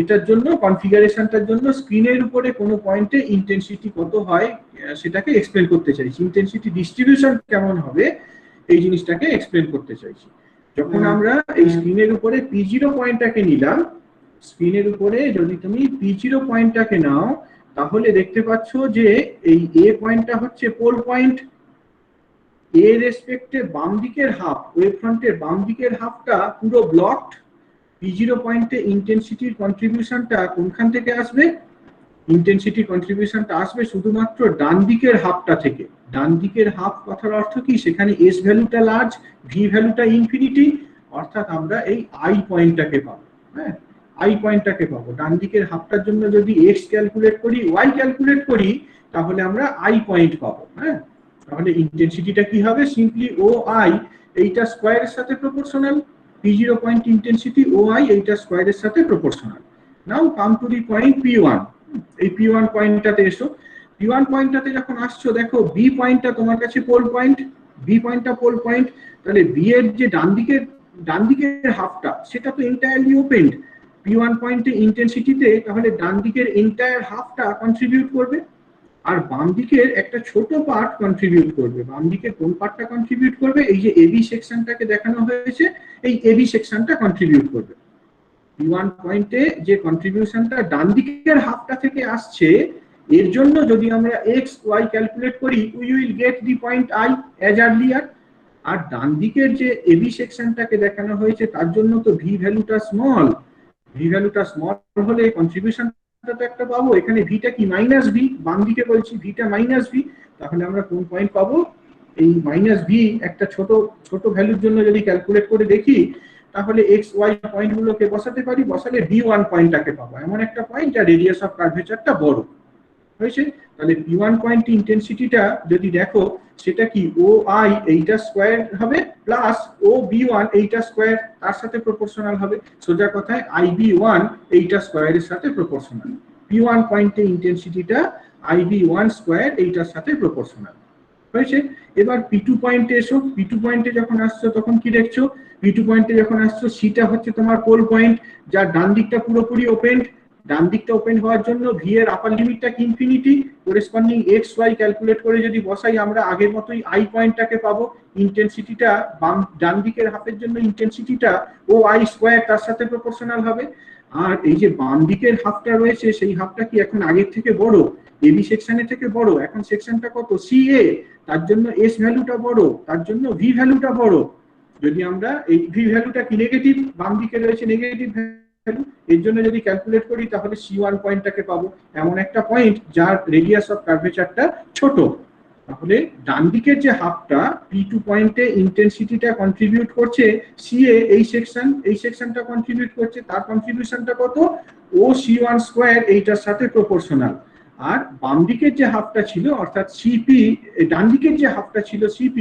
এটার জন্য কনফিগারেশনটার জন্য স্ক্রিনের উপরে কোনো পয়েন্টে ইন্টেন্সিটি কত হয় সেটাকে এক্সপ্লেন করতে চাইছি, ইন্টেন্সিটি ডিস্ট্রিবিউশন কেমন হবে এই জিনিসটাকে এক্সপ্লেন করতে চাইছি। যখন আমরা এই স্ক্রিনের উপরে P0 পয়েন্টটাকে নিলাম, স্ক্রিনের উপরে যদি তুমি P0 পয়েন্টটাকে নাও তাহলে দেখতে পাচ্ছ যে এই এ পয়েন্টটা হচ্ছে পোল পয়েন্ট। এ রেসপেক্টে বাম দিকের হাফ, ওয়েভ ফ্রন্টের বাম দিকের হাফটা পুরো ব্লকড। P0 পয়েন্টে ইন্টেন্সিটির কন্ট্রিবিউশনটা কোনখান থেকে আসবে? ইন্টেন্সিটি কন্ট্রিবিউশনটা আসবে শুধুমাত্র ডান দিকের হাফটা থেকে। ডান দিকের হাফ কথার অর্থ কি? সেখানে এস ভ্যালুটা লার্জ, ভি ভ্যালুটা ইনফিনিটি, অর্থাৎ আমরা এই আই পয়েন্টটাকে পাবো। হ্যাঁ, আই পয়েন্টটাকে পাবো। ডান দিকের হাফটার জন্য যদি এক্স ক্যালকুলেট করি, ওয়াই ক্যালকুলেট করি, তাহলে আমরা আই পয়েন্ট পাবো। হ্যাঁ, তাহলে ইন্টেন্সিটিটা কি হবে? সিম্পলি ও আই এইটা স্কয়ারের সাথে প্রপোর্শনাল। P0 point intensity O I এইটা স্কয়ারের সাথে প্রপোর্শনাল। Now come to the point P1। এই P1 পয়েন্টটাতে এসো। P1 পয়েন্টটাতে যখন আসছো দেখো বি পয়েন্টটা তোমার কাছে পোল পয়েন্ট, বি পয়েন্টটা পোল পয়েন্ট। তাহলে বি এর যে ডান দিকের হাফটা সেটা তো এন্টায়ারলি ওপেনড। P1 পয়েন্টে ইন্টেন্সিটিতে তাহলে ডান দিকের এন্টায়ার হাফটা কন্ট্রিবিউট করবে, আর বাম দিকের একটা ছোট পার্ট কন্ট্রিবিউট করবে। বাম দিকের কোন পার্টটা কন্ট্রিবিউট করবে? এই যে এবি সেকশনটাকে দেখানো হয়েছে, এই এবি সেকশনটা কন্ট্রিবিউট করবে। P1 পয়েন্টে যে কন্ট্রিবিউশনটা ডান দিকের হাফটা থেকে আসছে, এর জন্য যদি আমরা এক্স ওয়াই ক্যালকুলেট করি, we will get the point I as earlier. আর ডান দিকের যে এবি সেকশনটাকে দেখানো হয়েছে তার জন্য তো ভি ভ্যালুটা স্মল। ভি ভ্যালুটা স্মল হলে কন্ট্রিবিউশন তো একটা পাবো। এখানে ভিটা কি? Minus V. বাম দিকে বলছি ভিটা মাইনাস ভি। তাহলে আমরা কোন পয়েন্ট পাবো? এই মাইনাস ভি একটা ছোট ভ্যালুর জন্য যদি ক্যালকুলেট করে দেখি তাহলে এক্স ওয়াই পয়েন্টগুলোকে বসাতে পারি, বসালে B1 পয়েন্টটাকে পাবো, এমন একটা পয়েন্ট যার রেডিয়াস অফ কার্ভেচারটা বড় হয়েছে। তাহলে P1 পয়েন্ট ইন্টেন্সিটিটা যদি দেখো সেটা কি? ও আই এইটা স্কয়ার হবে প্লাস ও B1 এইটা স্কয়ার, তার সাথে প্রপোর্শনাল হবে। সোজা কথায় IB1 এইটা স্কয়ারের সাথে প্রপোর্শনাল। P1 পয়েন্টে ইন্টেন্সিটিটা IB1 স্কয়ার এইটার সাথে প্রপোর্শনাল হয়েছে। এবার P2 পয়েন্টে এসো। P2 পয়েন্টে যখন আসছো তখন কি দেখছো? P2 পয়েন্টে যখন আসছো সিটা হচ্ছে তোমার পোল পয়েন্ট, যার ডান দিকটা পুরোপুরি ওপেন। ডান দিকটা ওপেন হওয়ার জন্য ভি এর আপার লিমিটটা কি infinity, corresponding x y calculate করে যদি বসাই আমরা আগের মতোই আই পয়েন্টটাকে পাবো। ইন্টেন্সিটিটা ডান দিকের হাফের জন্য ইন্টেন্সিটিটা ও আই স্কোয়ার তার সাথে প্রপোর্শনাল হবে। আর এই যে বাম দিকের হাফটা রয়েছে সেই হাফটা কি এখন আগের থেকে বড়, এবি সেকশনের থেকে বড়। এখন সেকশনটা কত, সি এ, তার জন্য এস ভ্যালুটা বড়, তার জন্য ভি ভ্যালুটা বড়। যদি আমরা এই ভি ভ্যালুটা কি নেগেটিভ, বাম দিকে রয়েছে নেগেটিভ ভ্যালু, এর জন্য যদি ক্যালকুলেট করি তাহলে C1 পয়েন্টটাকে পাবো, এমন একটা পয়েন্ট যার রেডিয়াস অফ কার্ভেচারটা ছোট। তাহলে ডান দিকের যে হাফটা P2 পয়েন্টে ইন্টেন্সিটিটা কন্ট্রিবিউট করছে, CA এই সেকশনটা কন্ট্রিবিউট করছে, তার কন্ট্রিবিউশনটা কত, ও C1 স্কয়ার এইটার সাথে প্রপোর্শনাল। আর বাম দিকের যে হাফটা ছিল অর্থাৎ CP, ডান দিকের যে হাফটা ছিল CP,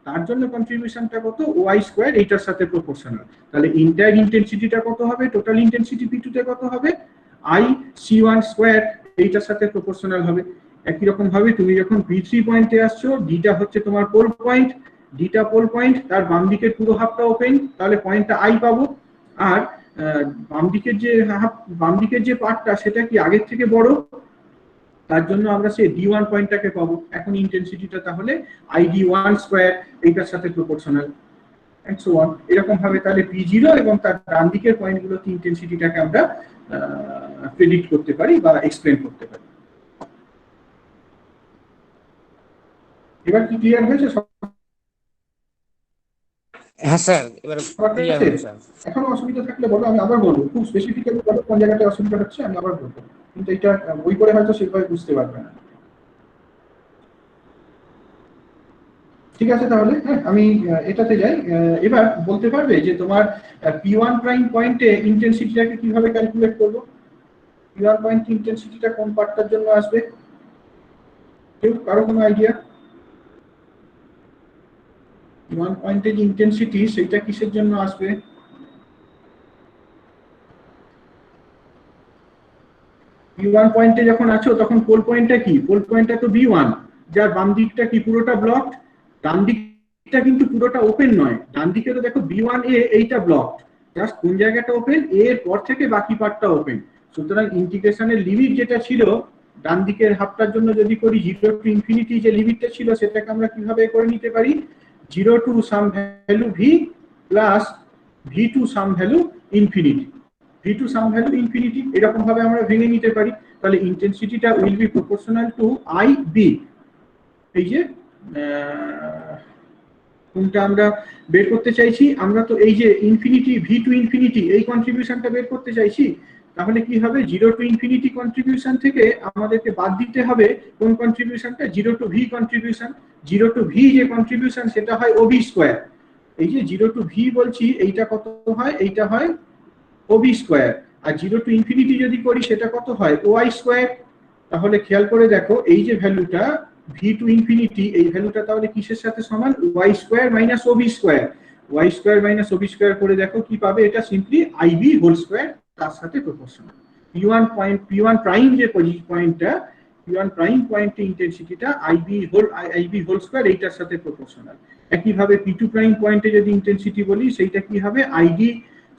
তার জন্য কন্ট্রিবিউশনটা কত, ওয়াই স্কয়ার এইটার সাথে প্রপোর্শনাল। তাহলে ইন্টায়ার ইন্টেন্সিটিটা কত হবে, টোটাল ইন্টেন্সিটি P2 তে কত হবে, I C1 স্কয়ার এইটার সাথে প্রপোর্শনাল হবে। একই রকম ভাবে তুমি যখন P3 পয়েন্টে আসছো, ডিটা হচ্ছে তোমার পোল পয়েন্ট, ডিটা পোল পয়েন্ট, তার বাম দিকের পুরো হাফটা ওপেন, তাহলে পয়েন্টটা I পাবো। আর বাম দিকের যে পার্টটা সেটা কি আগের থেকে বড়, তার জন্য আমরা সেই D1 পয়েন্টটাকে পাবো। এখন ইন্টেন্সিটিটা তাহলে ID1 স্কয়ার এইটার সাথে প্রপোর্শনাল, এন্ড সো অন। এরকম ভাবে তাহলে P0 এবং তার ডান দিকের পয়েন্টগুলোতে ইন্টেন্সিটিটাকে আমরা প্রেডিক্ট করতে পারি বা এক্সপ্লেন করতে পারি। এবার কি ক্লিয়ার হয়েছে? হ্যাঁ স্যার, এবার ক্লিয়ার হলো স্যার। এখন অসুবিধা থাকলে বলো, আমি আবার বলবো, খুব স্পেসিফিক্যালি বলো কোন জায়গাতে অসুবিধা হচ্ছে, আমি আবার বলবো, কিন্তু এটা বই পড়ে হয়তো সেভাবে বুঝতে পারবে না। ঠিক আছে, তাহলে হ্যাঁ আমি এটাতে যাই। এবার বলতে পারবে যে তোমার P1 প্রাইম পয়েন্টে ইন্টেন্সিটিটাকে কিভাবে ক্যালকুলেট করব? P1 পয়েন্ট ইন্টেন্সিটিটা কোন পার্টটার জন্য আসবে, কেউ কারো কোনো আইডিয়া? P1 পয়েন্টের যে ইন্টেন্সিটি সেটা কিসের জন্য আসবে? P1 পয়েন্টে যখন আছো তখন পোল পয়েন্টটা কি, পোল পয়েন্টটা তো B1, যার বাম দিকটা কি পুরোটা ব্লকড, ডান দিকটা কিন্তু পুরোটা ওপেন নয়। ডান দিকে তো দেখো B1A এইটা ব্লকড, জাস্ট কোন জায়গাটা ওপেন, A এর পর থেকে বাকি পার্টটা ওপেন। সুতরাং ইন্টিগ্রেশনের লিমিট যেটা ছিল ডান দিকের হাফটার জন্য যদি করি 0 টু ইনফিনিটি, যে লিমিটটা ছিল সেটাকে আমরা কিভাবে করে নিতে পারি, 0 to some value V plus V to some value infinity, V to some value infinity, এরকম ভাবে আমরা ভেঙে নিতে পারি। তাহলে ইন্টেন্সিটিটা will be proportional to IB। এই যে কোনটা আমরা বের করতে চাইছি, আমরা তো এই যে ইনফিনিটি, V টু ইনফিনিটি এই কন্ট্রিবিউশনটা বের করতে চাইছি। তাহলে কি হবে, 0 টু ইনফিনিটি কন্ট্রিবিউশন থেকে আমাদেরকে বাদ দিতে হবে কোন কন্ট্রিবিউশনটা, 0 to V contribution. 0 to V যে কন্ট্রিবিউশন সেটা হয় OB স্কয়ার। এই যে 0 টু V বলছি এইটা কত হয়, এইটা হয় OB স্কয়ার। আর 0 টু ইনফিনিটি যদি করি সেটা কত হয়, OI স্কয়ার। তাহলে খেয়াল করে দেখো এই যে ভ্যালুটা V টু ইনফিনিটি, এই ভ্যালুটা তাহলে কিসের সাথে সমান, Y square minus OB square. Y square minus OB square করে দেখো কি পাবে, এটা সিম্পলি IB হোল স্কয়ার তার সাথে প্রপোর্শনাল। P1 প্রাইম যে পয়েন্টটা, P1 প্রাইম পয়েন্টে ইন্টেন্সিটিটা IB হোল স্কয়ার এইটার সাথে প্রপোর্শনাল। একই ভাবে P2 প্রাইম পয়েন্টে যদি ইন্টেন্সিটি বলি সেইটা কি হবে, ID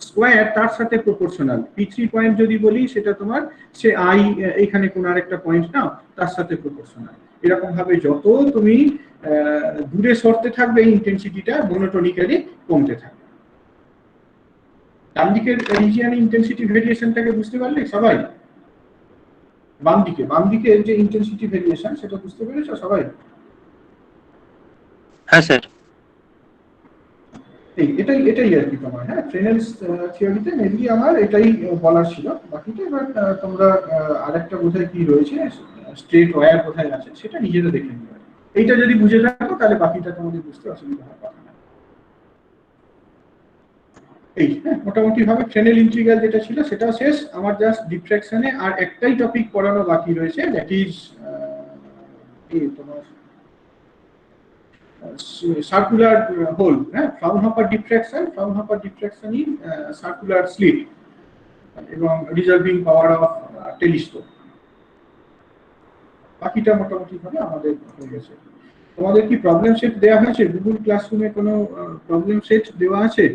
স্কয়ার তার সাথে প্রপোর্শনাল। P3 পয়েন্ট যদি বলি সেটা তোমার সে I এখানে কোন আরেকটা পয়েন্ট নাও তার সাথে প্রপোর্শনাল। এরকম ভাবে যত তুমি দূরে সরতে থাকবে ইন্টেন্সিটিটা মনোটোনিক্যালি কমতে থাকবে। ডান দিকের রিজিয়নে ইন্টেন্সিটি ভেরিয়েশনটাকে বুঝতে পারলে সবাই? বাম দিকে যে ইন্টেন্সিটি ভেরিয়েশন সেটা বুঝতে পেরেছো সবাই? হ্যাঁ স্যার। এটাই আর কি তোমার, হ্যাঁ ফ্রেনেলস থিওরিতে মেইনলি আমার এটাই বলার ছিল। বাকিটা এবার তোমরা আরেকটা বোধহয় কি রয়েছে, স্ট্রেট ওয়্যার কোথায় আছে সেটা নিজেরা দেখে নিবে। এইটা যদি বুঝে থাকো তাহলে বাকিটা তোমাদের বুঝতে অসুবিধা হবে না। এই মোটামুটি ভাবে ফ্রেনেল ইন্টিগ্রাল যেটা ছিল সেটাও শেষ আমার। জাস্ট ডিফ্রাকশনে আর একটাই টপিক পড়ানো বাকি রয়েছে, দ্যাট ইজ তোমার circular hole, Fraunhofer diffraction in circular slit এবং রিজলভিং পাওয়ার অফ টেলিস্কোপ। বাকিটা মোটামুটি ভাবে আমাদের হয়ে গেছে। তোমাদের কি প্রবলেম সেট দেওয়া হয়েছে? গুগল ক্লাসরুমে কোনো প্রবলেম সেট দেওয়া আছে?